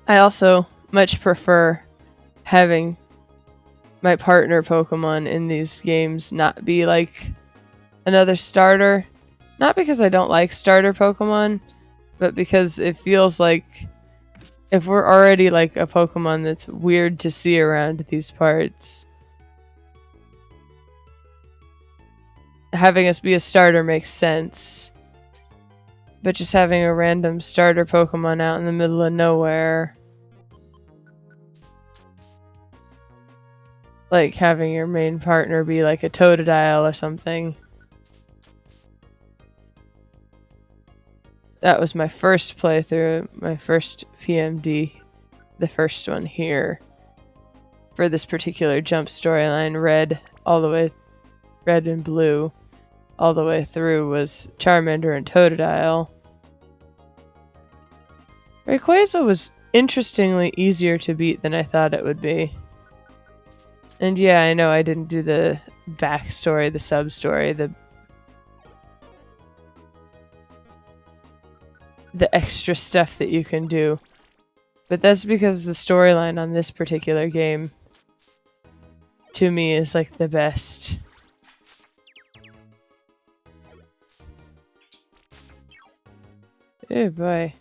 I also much prefer having my partner Pokemon in these games not be like another starter. Not because I don't like starter Pokemon, but because it feels like if we're already like a Pokemon that's weird to see around these parts, having us be a starter makes sense. But just having a random starter Pokemon out in the middle of nowhere, like having your main partner be like a Totodile or something. That was my first playthrough, my first PMD, the first one here. For this particular jump storyline, red and blue, all the way through was Charmander and Totodile. Rayquaza was interestingly easier to beat than I thought it would be. And yeah, I know I didn't do the backstory, the sub-story, the extra stuff that you can do. But that's because the storyline on this particular game, to me, is like the best. Oh boy.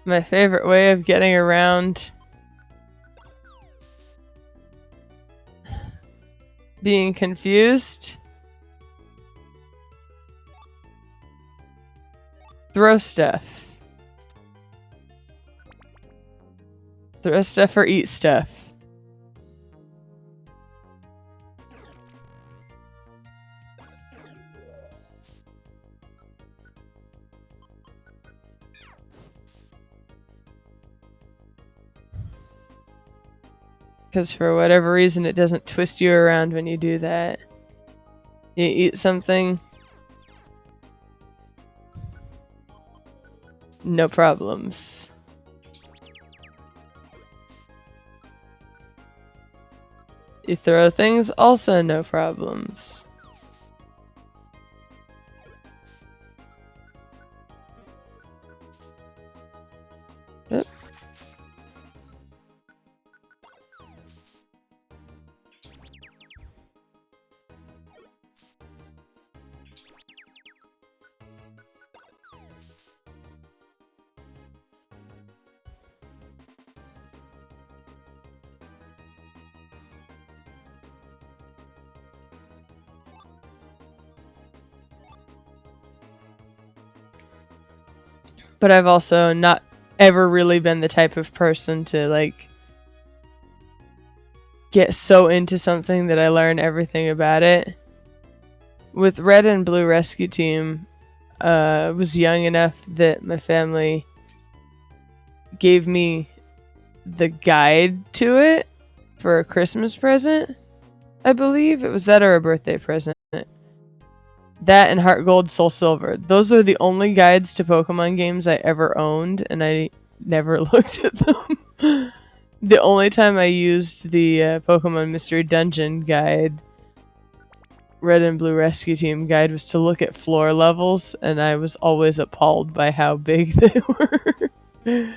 My favorite way of getting around being confused? Throw stuff. Throw stuff or eat stuff. Because for whatever reason, it doesn't twist you around when you do that. You eat something. No problems. You throw things, also no problems. Oop. But I've also not ever really been the type of person to like get so into something that I learn everything about it. With Red and Blue Rescue Team, I was young enough that my family gave me the guide to it for a Christmas present. I believe it was that or a birthday present. That and Heart Gold, Soul Silver. Those are the only guides to Pokemon games I ever owned, and I never looked at them. The only time I used the Pokemon Mystery Dungeon guide, Red and Blue Rescue Team guide, was to look at floor levels, and I was always appalled by how big they were.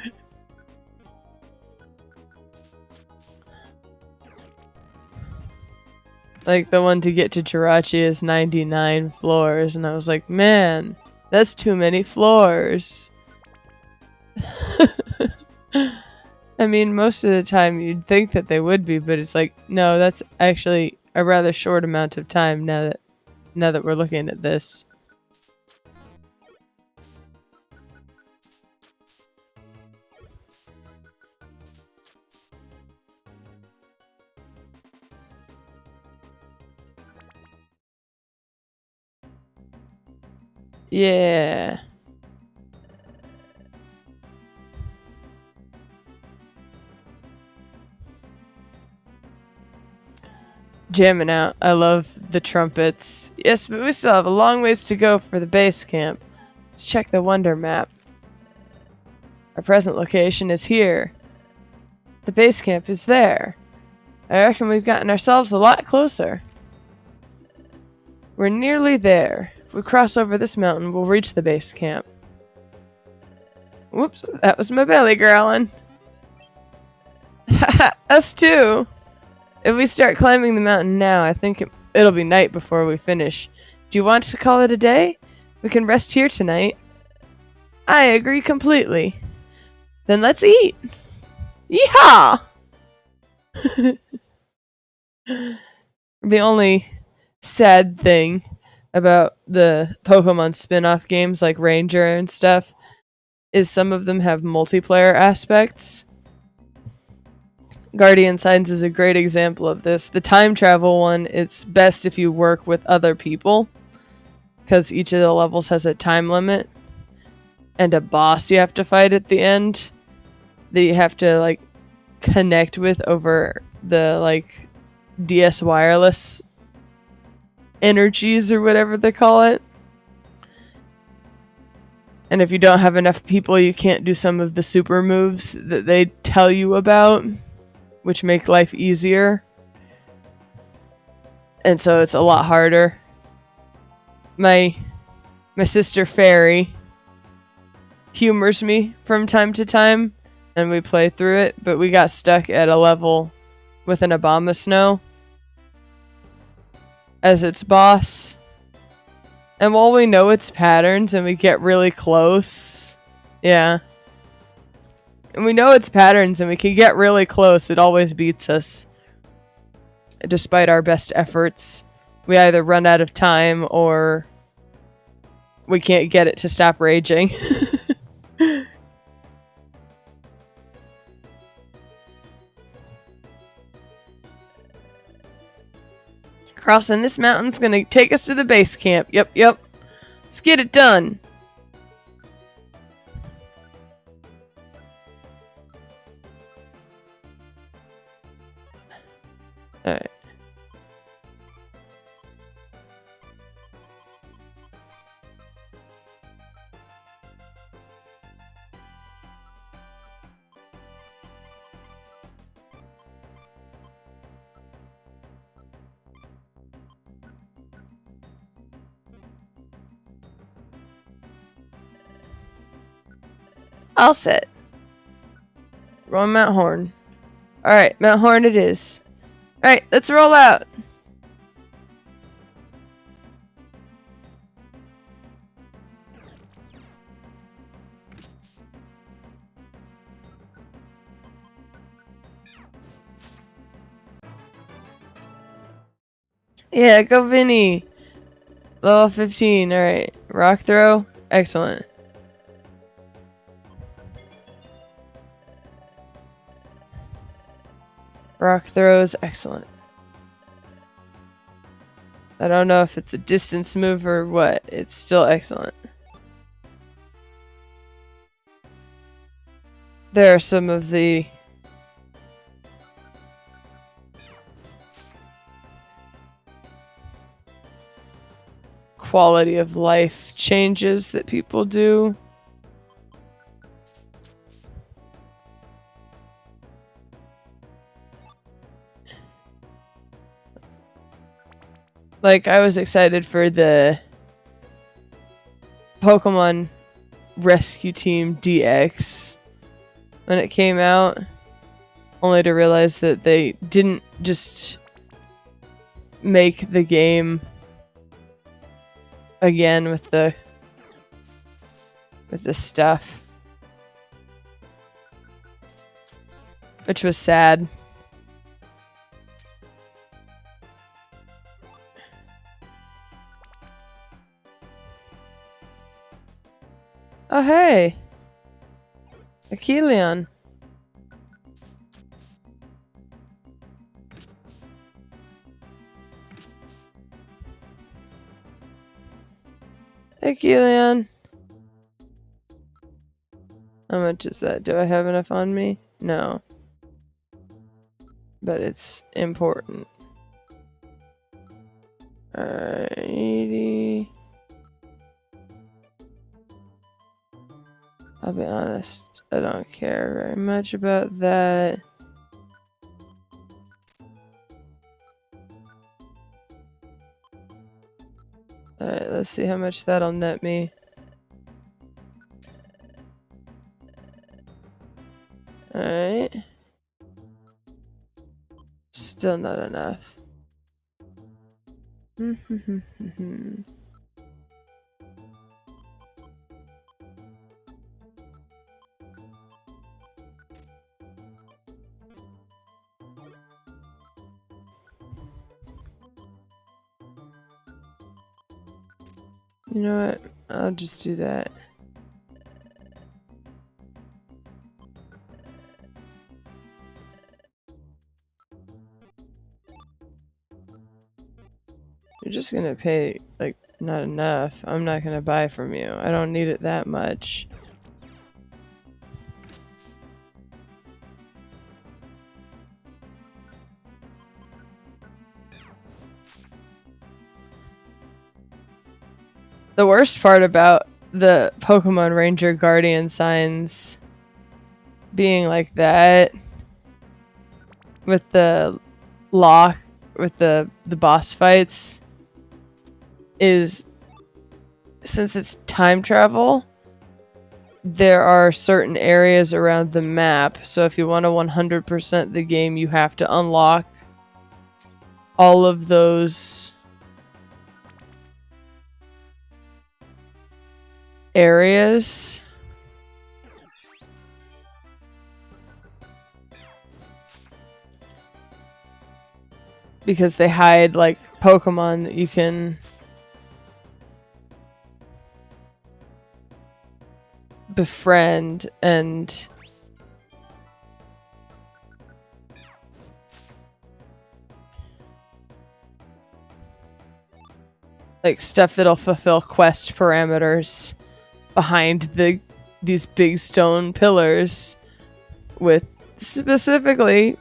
Like, the one to get to Jirachi is 99 floors, and I was like, man, that's too many floors. I mean, most of the time you'd think that they would be, but it's like, no, that's actually a rather short amount of time now that we're looking at this. Yeah. Jamming out. I love the trumpets. Yes, but we still have a long ways to go for the base camp. Let's check the wonder map. Our present location is here. The base camp is there. I reckon we've gotten ourselves a lot closer. We're nearly there. If we cross over this mountain, we'll reach the base camp. Whoops, that was my belly growling. Us too. If we start climbing the mountain now, I think it'll be night before we finish. Do you want to call it a day? We can rest here tonight. I agree completely. Then let's eat. Yeehaw! The only sad thing about the Pokemon spin-off games like Ranger and stuff is some of them have multiplayer aspects. Guardian Signs is a great example of this. The time travel one, it's best if you work with other people because each of the levels has a time limit and a boss you have to fight at the end that you have to like connect with over the like DS wireless energies or whatever they call it. And if you don't have enough people, you can't do some of the super moves that they tell you about, which make life easier. And so it's a lot harder. My sister Fairy humors me from time to time, and we play through it, but we got stuck at a level with an Abomasnow as its boss. And while we know its patterns and we get really close, yeah. And we know its patterns and we can get really close, it always beats us. Despite our best efforts, we either run out of time or we can't get it to stop raging. Crossing this mountain's gonna take us to the base camp. Yep. Let's get it done. Alright. All set. Roll Mount Horn. Alright, Mount Horn it is. Alright, let's roll out. Yeah, go Vinny. Level 15, alright. Rock throw, excellent. Rock throws, excellent. I don't know if it's a distance move or what. It's still excellent. There are some of the quality of life changes that people do. Like, I was excited for the Pokemon Rescue Team DX when it came out, only to realize that they didn't just make the game again with the stuff, which was sad. hey! Achilleon. Achilleon. How much is that? Do I have enough on me? No. But it's important. Alrighty. I'll be honest, I don't care very much about that. Alright, let's see how much that'll net me. Alright. Still not enough. You know what? I'll just do that. You're just gonna pay, like, not enough. I'm not gonna buy from you. I don't need it that much. The worst part about the Pokemon Ranger Guardian signs being like that with the lock, with the boss fights, is since it's time travel, there are certain areas around the map. So if you want to 100% the game, you have to unlock all of those areas. Because they hide, like, Pokemon that you can befriend and like stuff that'll fulfill quest parameters behind these big stone pillars with specifically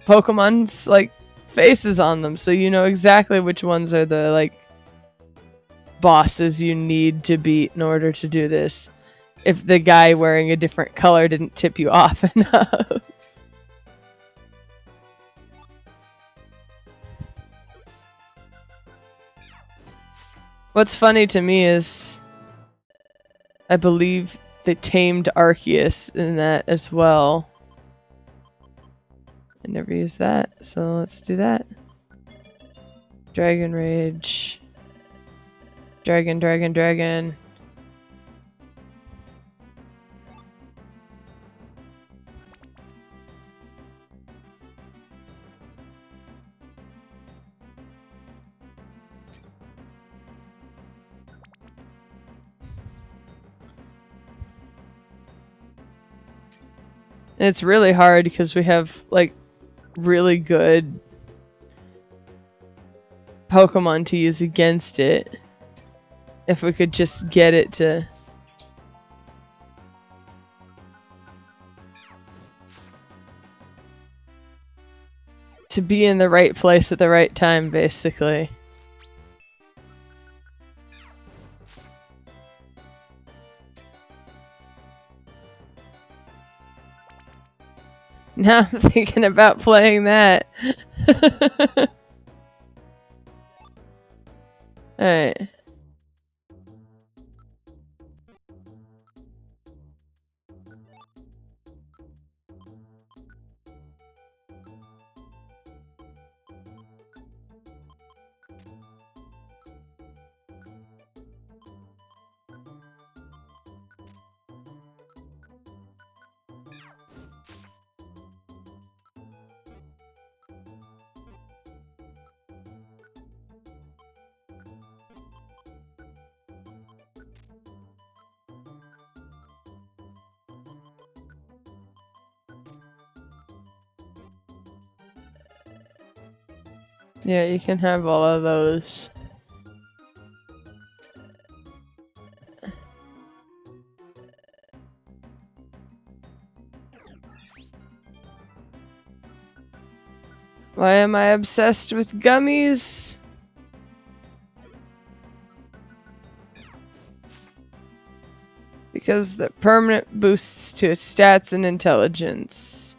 Pokemon's like faces on them, so you know exactly which ones are the like bosses you need to beat in order to do this. If the guy wearing a different color didn't tip you off enough. What's funny to me is I believe they tamed Arceus in that as well. I never used that, so let's do that. Dragon Rage. Dragon, dragon, dragon. And it's really hard because we have like really good Pokemon to use against it. If we could just get it to be in the right place at the right time, basically. Now I'm thinking about playing that. Alright. Yeah, you can have all of those. Why am I obsessed with gummies? Because the permanent boosts to stats and intelligence.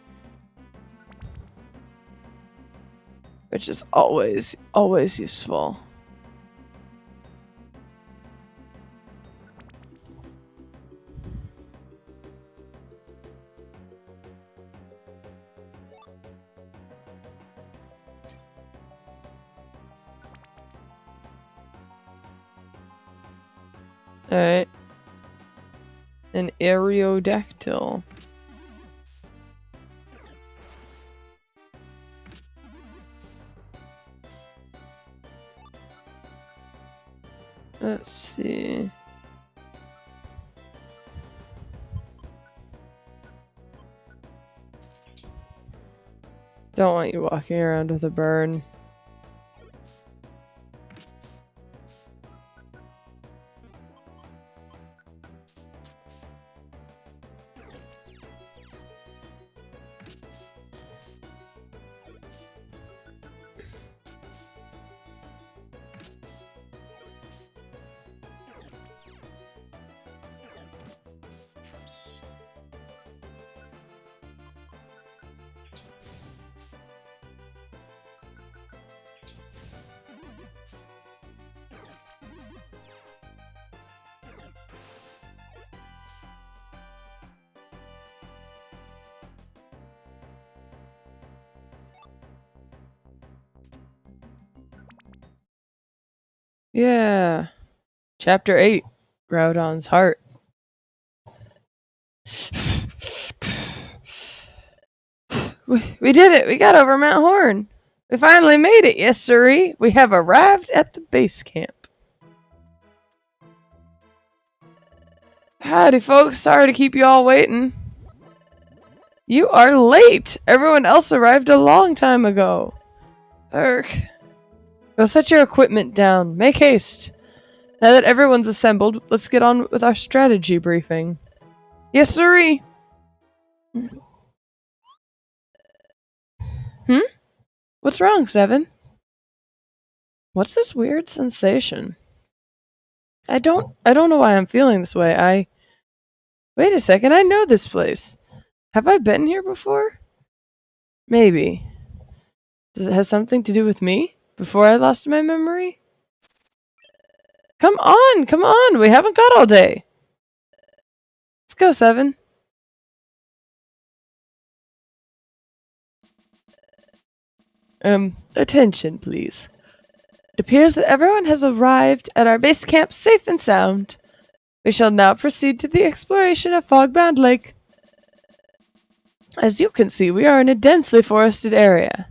Which is always useful. Alright. An Aerodactyl. Let's see. Don't want you walking around with a burn. Yeah. Chapter 8. Groudon's Heart. We did it! We got over Mount Horn! We finally made it, yes sirree! We have arrived at the base camp. Howdy folks, sorry to keep you all waiting. You are late! Everyone else arrived a long time ago. Urk. Go set your equipment down. Make haste. Now that everyone's assembled, let's get on with our strategy briefing. Yes sirree! What's wrong, Seven? What's this weird sensation? I don't know why I'm feeling this way. Wait a second, I know this place. Have I been here before? Maybe. Does it have something to do with me? Before I lost my memory? Come on! We haven't got all day. Let's go, Seven. Attention, please. It appears that everyone has arrived at our base camp safe and sound. We shall now proceed to the exploration of Fogbound Lake. As you can see, we are in a densely forested area.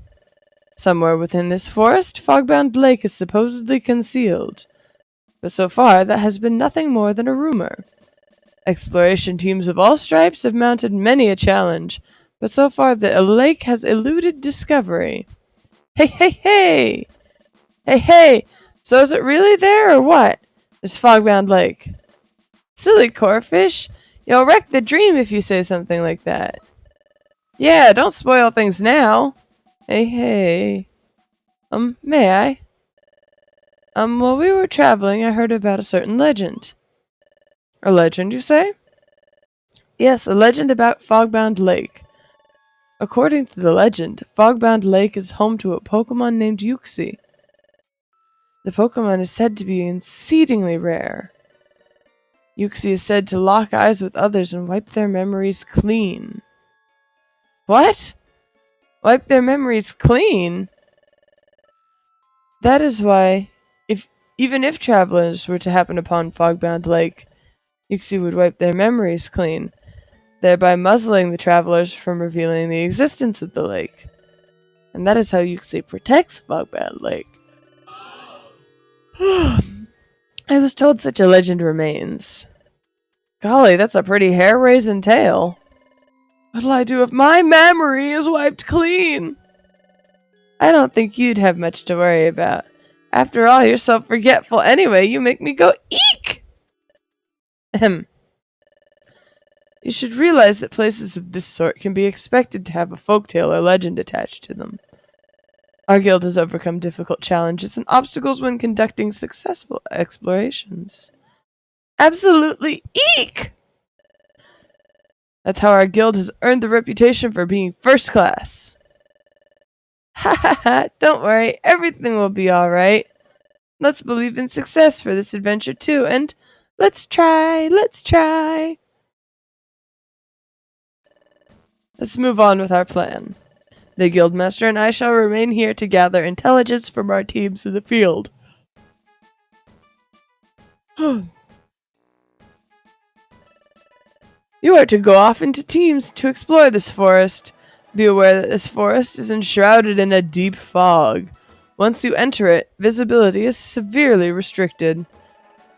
Somewhere within this forest, Fogbound Lake is supposedly concealed. But so far, that has been nothing more than a rumor. Exploration teams of all stripes have mounted many a challenge, but so far the lake has eluded discovery. Hey! So is it really there or what? This Fogbound Lake. Silly Corfish! You'll wreck the dream if you say something like that. Yeah, don't spoil things now. Hey. May I? While we were traveling, I heard about a certain legend. A legend, you say? Yes, a legend about Fogbound Lake. According to the legend, Fogbound Lake is home to a Pokemon named Uxie. The Pokemon is said to be exceedingly rare. Uxie is said to lock eyes with others and wipe their memories clean. What? Wipe their memories clean? That is why, even if travelers were to happen upon Fogbound Lake, Uxie would wipe their memories clean, thereby muzzling the travelers from revealing the existence of the lake. And that is how Uxie protects Fogbound Lake. I was told such a legend remains. Golly, that's a pretty hair-raising tale. What'll I do if my memory is wiped clean? I don't think you'd have much to worry about. After all, you're self-forgetful anyway. You make me go eek! Ahem. You should realize that places of this sort can be expected to have a folktale or legend attached to them. Our guild has overcome difficult challenges and obstacles when conducting successful explorations. Absolutely eek! That's how our guild has earned the reputation for being first class. Ha ha ha, don't worry, everything will be alright. Let's believe in success for this adventure too, and let's try. Let's move on with our plan. The guildmaster and I shall remain here to gather intelligence from our teams in the field. You are to go off into teams to explore this forest. Be aware that this forest is enshrouded in a deep fog. Once you enter it, visibility is severely restricted.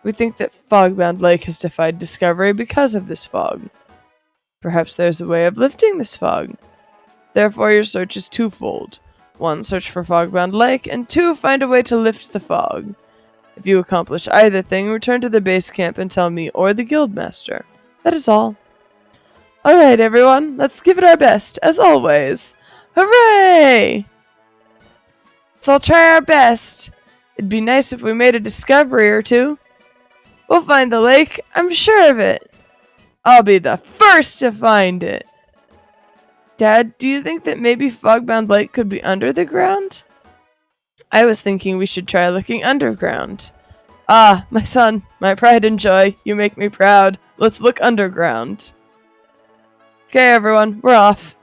We think that Fogbound Lake has defied discovery because of this fog. Perhaps there's a way of lifting this fog. Therefore, your search is twofold. 1. Search for Fogbound Lake, and 2. Find a way to lift the fog. If you accomplish either thing, return to the base camp and tell me or the guildmaster. That is all. Alright, everyone, let's give it our best, as always. Hooray! Let's all try our best. It'd be nice if we made a discovery or two. We'll find the lake, I'm sure of it. I'll be the first to find it. Dad, do you think that maybe Fogbound Lake could be under the ground? I was thinking we should try looking underground. Ah, my son, my pride and joy, you make me proud. Let's look underground. Okay, everyone, we're off.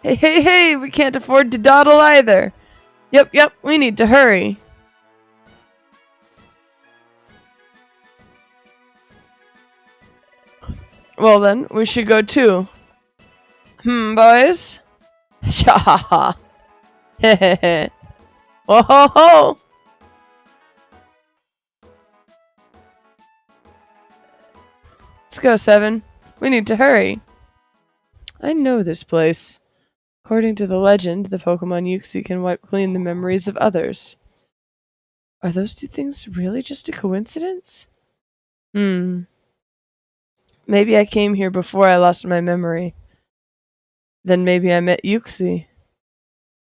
Hey, we can't afford to dawdle either. Yep, we need to hurry. Well then, we should go too. Boys? Shahaha. Hehehe. Whoa ho ho! Let's go, 7. We need to hurry. I know this place. According to the legend, the Pokemon Uxie can wipe clean the memories of others. Are those two things really just a coincidence? Maybe I came here before I lost my memory. Then maybe I met Uxie,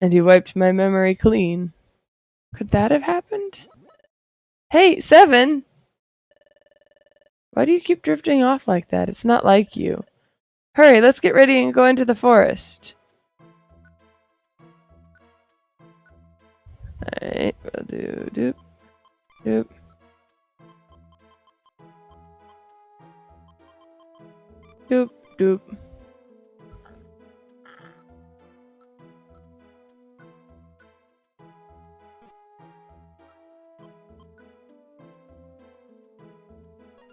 and he wiped my memory clean. Could that have happened? Hey, 7! Why do you keep drifting off like that? It's not like you. Hurry, let's get ready and go into the forest. Alright, we'll do doop, doop. Doop, doop.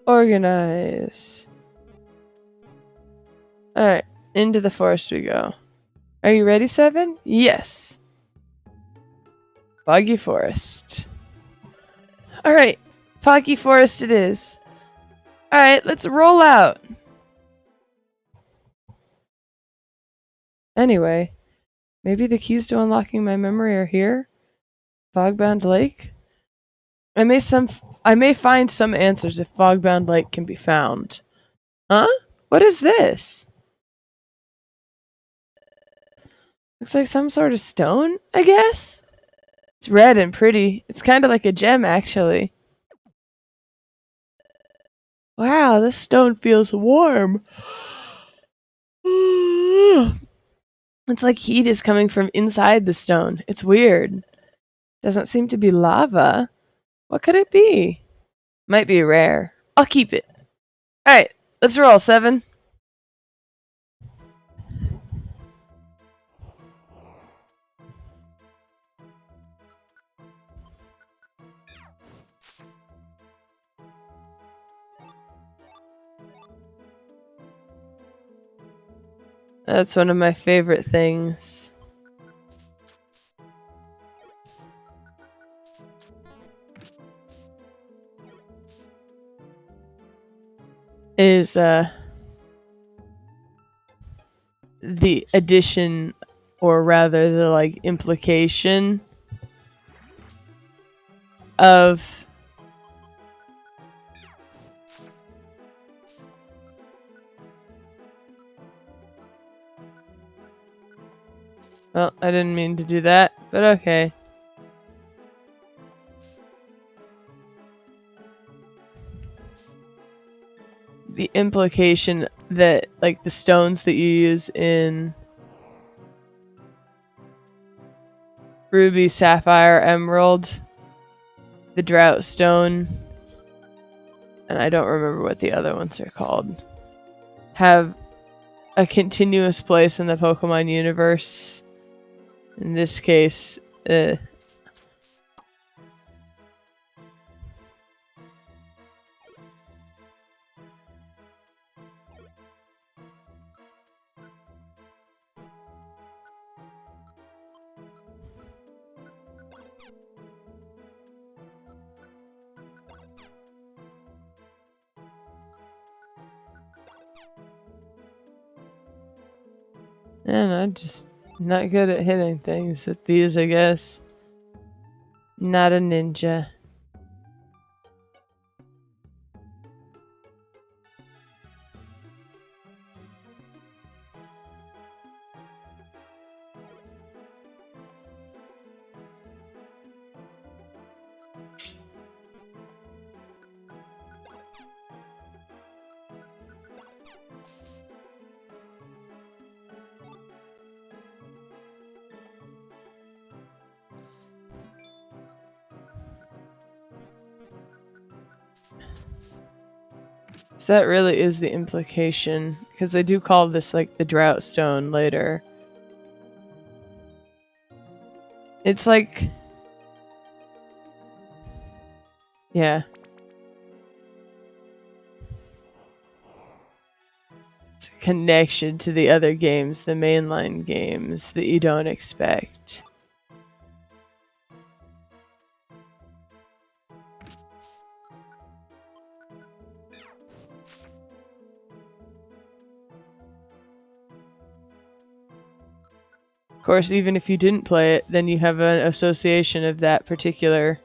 Organize. Alright, into the forest we go. Are you ready, 7? Yes. Foggy Forest. Alright, Foggy Forest it is. Alright, let's roll out. Anyway, maybe the keys to unlocking my memory are here? Fogbound Lake? I may find some answers if Fogbound Lake can be found. Huh? What is this? Looks like some sort of stone, I guess? It's red and pretty. It's kind of like a gem, actually. Wow, this stone feels warm. It's like heat is coming from inside the stone. It's weird. Doesn't seem to be lava. What could it be? Might be rare. I'll keep it. Alright, let's roll, 7. That's one of my favorite things. Is the addition, or rather the like implication of well, I didn't mean to do that, but okay. The implication that like the stones that you use in Ruby, Sapphire, Emerald, the Drought Stone, and I don't remember what the other ones are called, have a continuous place in the Pokemon universe. In this case, and I'm just not good at hitting things with these, I guess. Not a ninja. So that really is the implication, because they do call this like the Drought Stone later. It's like, yeah. It's a connection to the other games, the mainline games that you don't expect. Of course, even if you didn't play it, then you have an association of that particular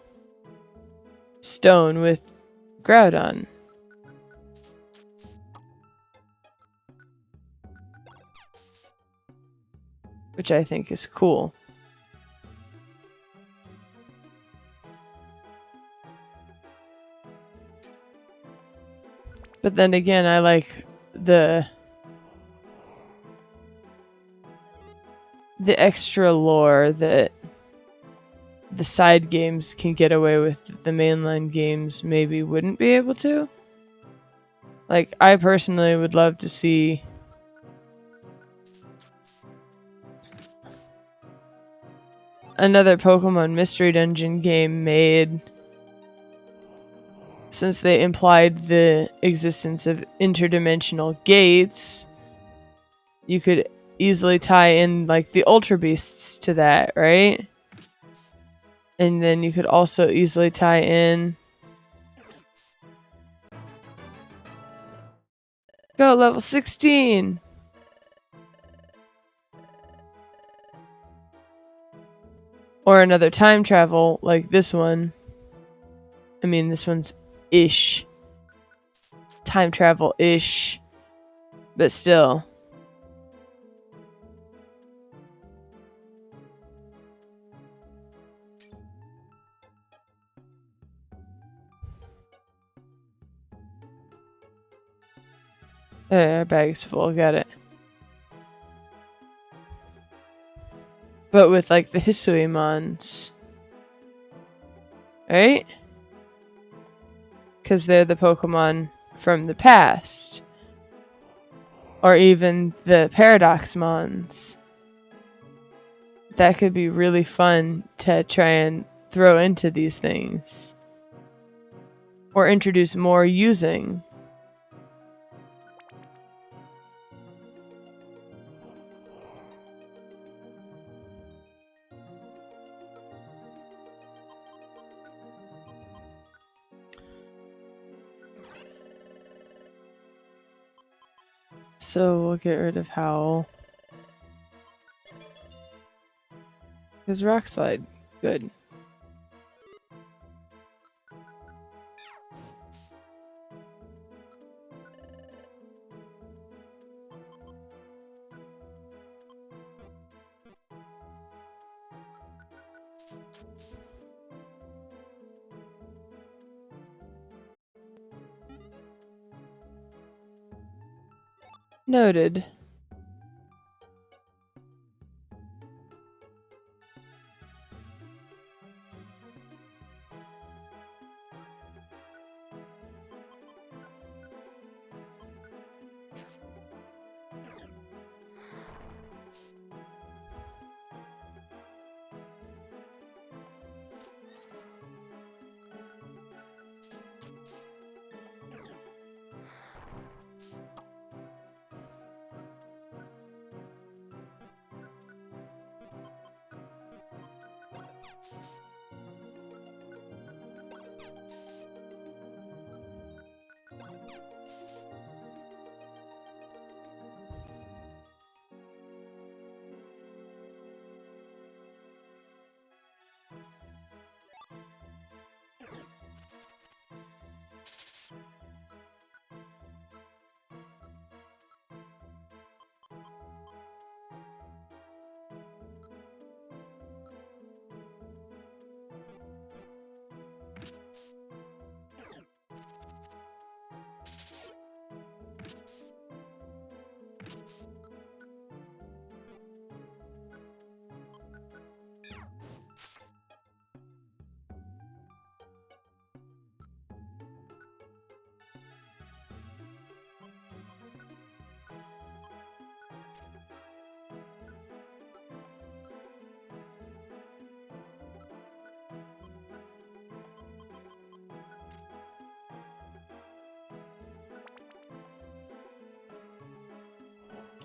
stone with Groudon. Which I think is cool. But then again, I like the extra lore that the side games can get away with that the mainline games maybe wouldn't be able to. Like, I personally would love to see another Pokemon Mystery Dungeon game made, since they implied the existence of interdimensional gates. You could easily tie in like the Ultra Beasts to that, right? And then you could also easily tie in go level 16. Or another time travel like this one. I mean, this one's ish. Time travel ish. But still. Our bag's full, got it. But with like the Hisuimons. Right? Because they're the Pokemon from the past. Or even the Paradoxmons. That could be really fun to try and throw into these things. Or introduce more using. So we'll get rid of Howl. Because rock slide, good. Noted.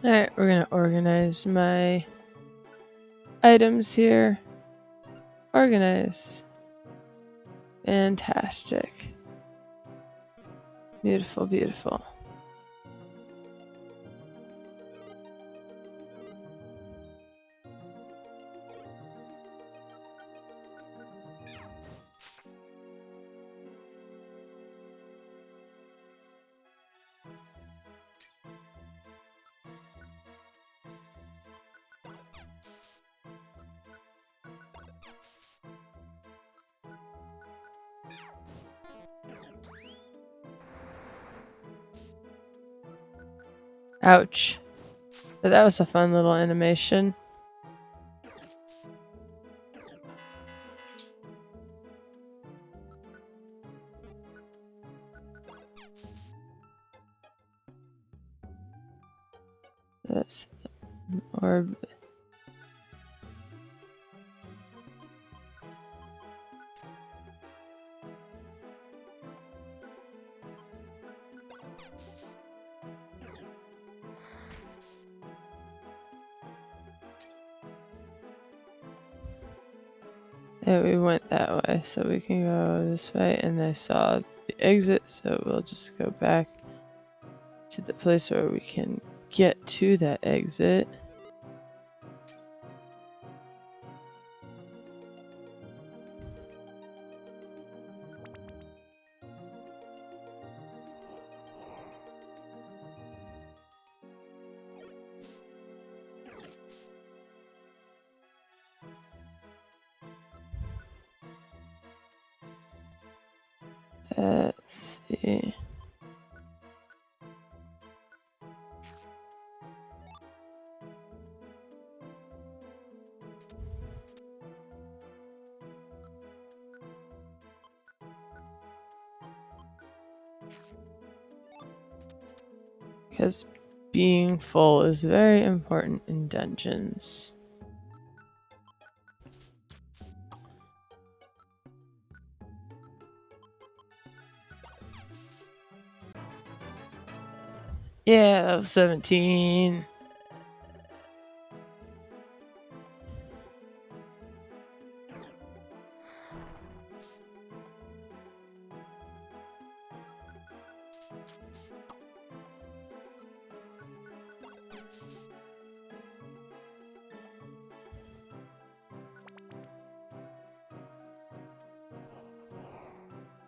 Alright, we're gonna organize my items here. Organize. Fantastic. Beautiful, beautiful. Ouch. But that was a fun little animation. That's an orb. Yeah, we went that way, so we can go this way, and I saw the exit, so we'll just go back to the place where we can get to that exit. Let's see. Because being full is very important in dungeons. Yeah, that was 17.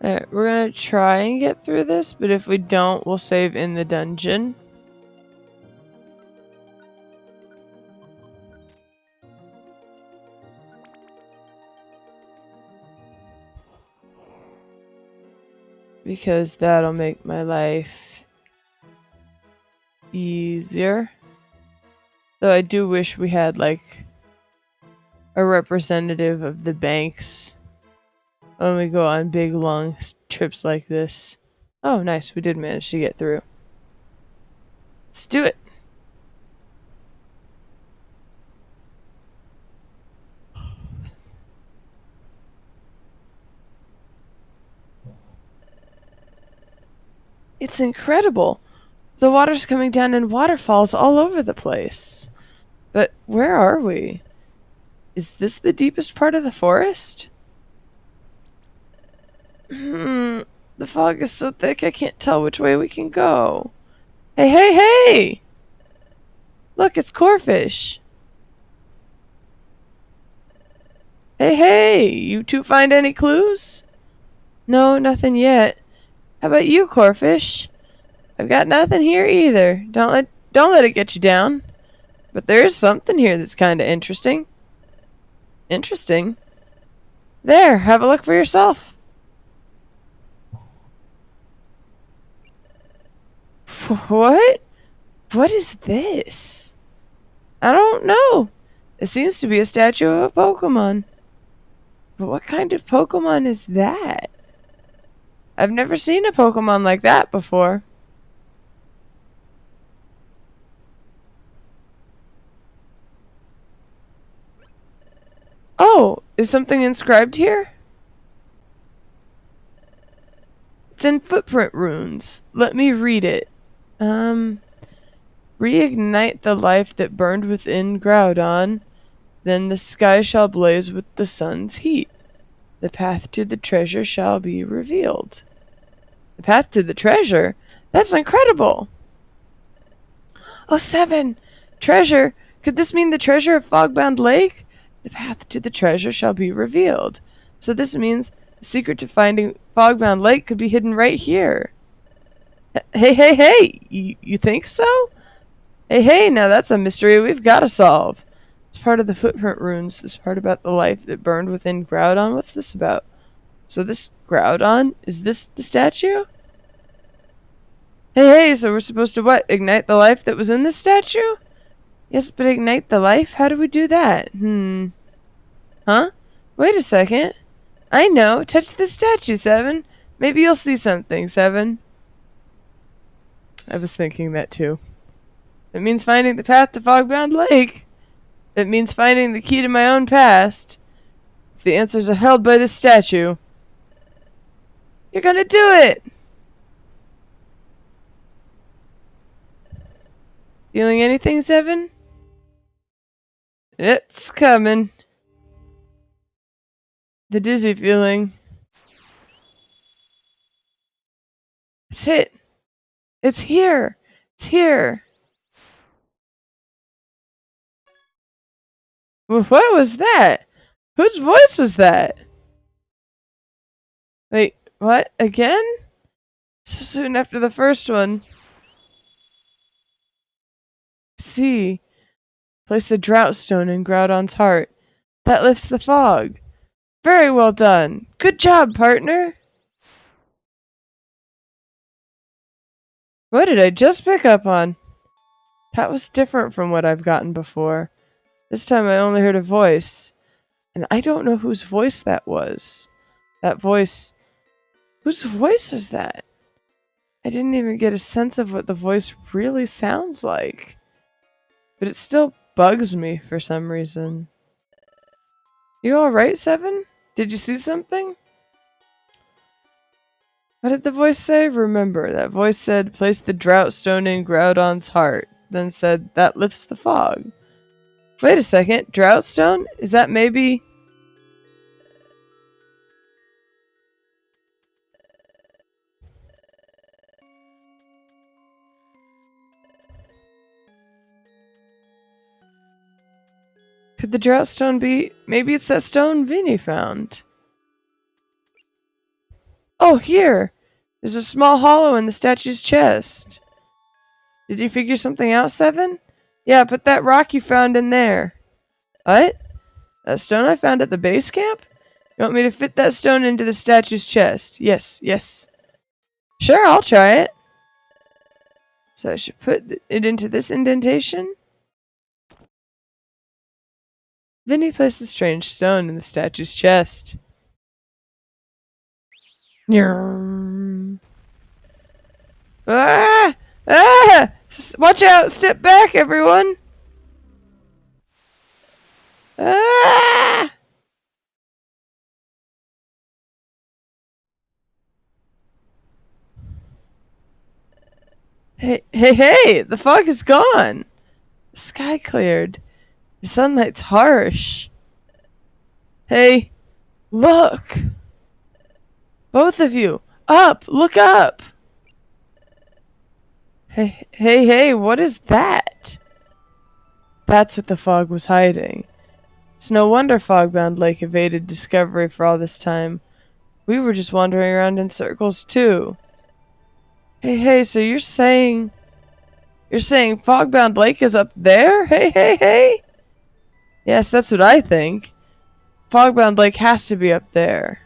Alright, we're gonna try and get through this, but if we don't, we'll save in the dungeon. Because that'll make my life easier. Though I do wish we had, like, a representative of the banks when we go on big, long trips like this. Oh, nice. We did manage to get through. Let's do it. It's incredible. The water's coming down in waterfalls all over the place. But where are we? Is this the deepest part of the forest? The fog is so thick I can't tell which way we can go. Hey, hey, hey! Look, it's Corfish. Hey, hey! You two find any clues? No, nothing yet. How about you, Corfish? I've got nothing here either. Don't let it get you down. But there is something here that's kind of interesting. Interesting? There, have a look for yourself. What? What is this? I don't know. It seems to be a statue of a Pokemon. But what kind of Pokemon is that? I've never seen a Pokemon like that before. Oh, is something inscribed here? It's in footprint runes. Let me read it. Reignite the life that burned within Groudon, then the sky shall blaze with the sun's heat. The path to the treasure shall be revealed. The path to the treasure? That's incredible! Oh, 7! Treasure! Could this mean the treasure of Fogbound Lake? The path to the treasure shall be revealed. So this means the secret to finding Fogbound Lake could be hidden right here. Hey, hey, hey! You think so? Hey, hey, now that's a mystery we've got to solve. It's part of the footprint runes. This part about the life that burned within Groudon. What's this about? So this Groudon? Is this the statue? Hey, hey, so we're supposed to what? Ignite the life that was in this statue? Yes, but ignite the life? How do we do that? Huh? Wait a second. I know. Touch the statue, 7. Maybe you'll see something, 7. I was thinking that too. It means finding the path to Fogbound Lake. It means finding the key to my own past. If the answers are held by this statue, you're gonna do it! Feeling anything, 7? It's coming. The dizzy feeling. It's it. It's here. It's here. What was that? Whose voice was that? Wait, what? Again? So soon after the first one. See. Place the drought stone in Groudon's heart. That lifts the fog. Very well done. Good job, partner. What did I just pick up on? That was different from what I've gotten before. This time I only heard a voice. And I don't know whose voice that was. That voice... Whose voice was that? I didn't even get a sense of what the voice really sounds like. But it still bugs me for some reason. You alright, 7? Did you see something? What did the voice say? Remember, that voice said, place the drought stone in Groudon's heart. Then said, that lifts the fog. Wait a second, drought stone? Is that maybe... Could the drought stone be... Maybe it's that stone Vinny found. Oh, here! There's a small hollow in the statue's chest. Did you figure something out, Seven? Yeah, put that rock you found in there. What? That stone I found at the base camp? You want me to fit that stone into the statue's chest? Yes, yes. Sure, I'll try it. So I should put it into this indentation? Vinny placed the strange stone in the statue's chest. Ah! Ah! Watch out! Step back, everyone! Ah! Hey, hey, hey! The fog is gone! The sky cleared. The sunlight's harsh. Hey, look! Both of you! Up! Look up! Hey, hey, hey, what is that? That's what the fog was hiding. It's no wonder Fogbound Lake evaded discovery for all this time. We were just wandering around in circles too. Hey, hey, so you're saying Fogbound Lake is up there? Hey, hey, hey! Yes, that's what I think. Fogbound Lake has to be up there.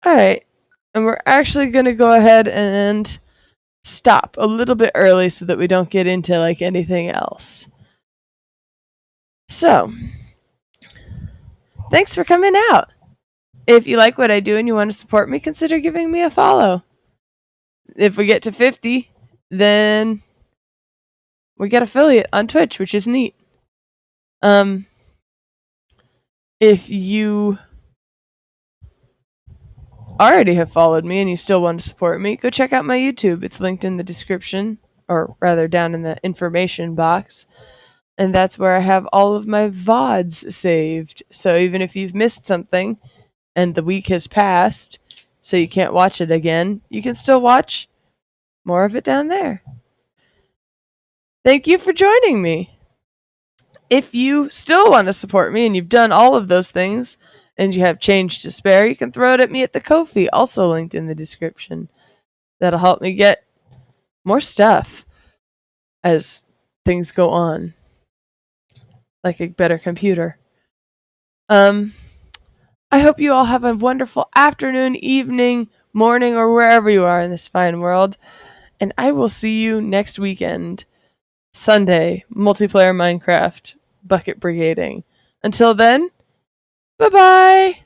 Alright, and we're actually gonna go ahead and stop a little bit early so that we don't get into like anything else. So, thanks for coming out. If you like what I do and you want to support me, consider giving me a follow. If we get to 50, then we get affiliate on Twitch, which is neat. If you already have followed me and you still want to support me, go check out my YouTube. It's linked in the description, or rather down in the information box. And that's where I have all of my VODs saved. So even if you've missed something and the week has passed, so you can't watch it again, you can still watch more of it down there. Thank you for joining me. If you still want to support me and you've done all of those things and you have change to spare, you can throw it at me at the Ko-fi, also linked in the description. That'll help me get more stuff as things go on, like a better computer. I hope you all have a wonderful afternoon, evening, morning, or wherever you are in this fine world. And I will see you next weekend. Sunday, multiplayer Minecraft, bucket brigading. Until then, bye-bye!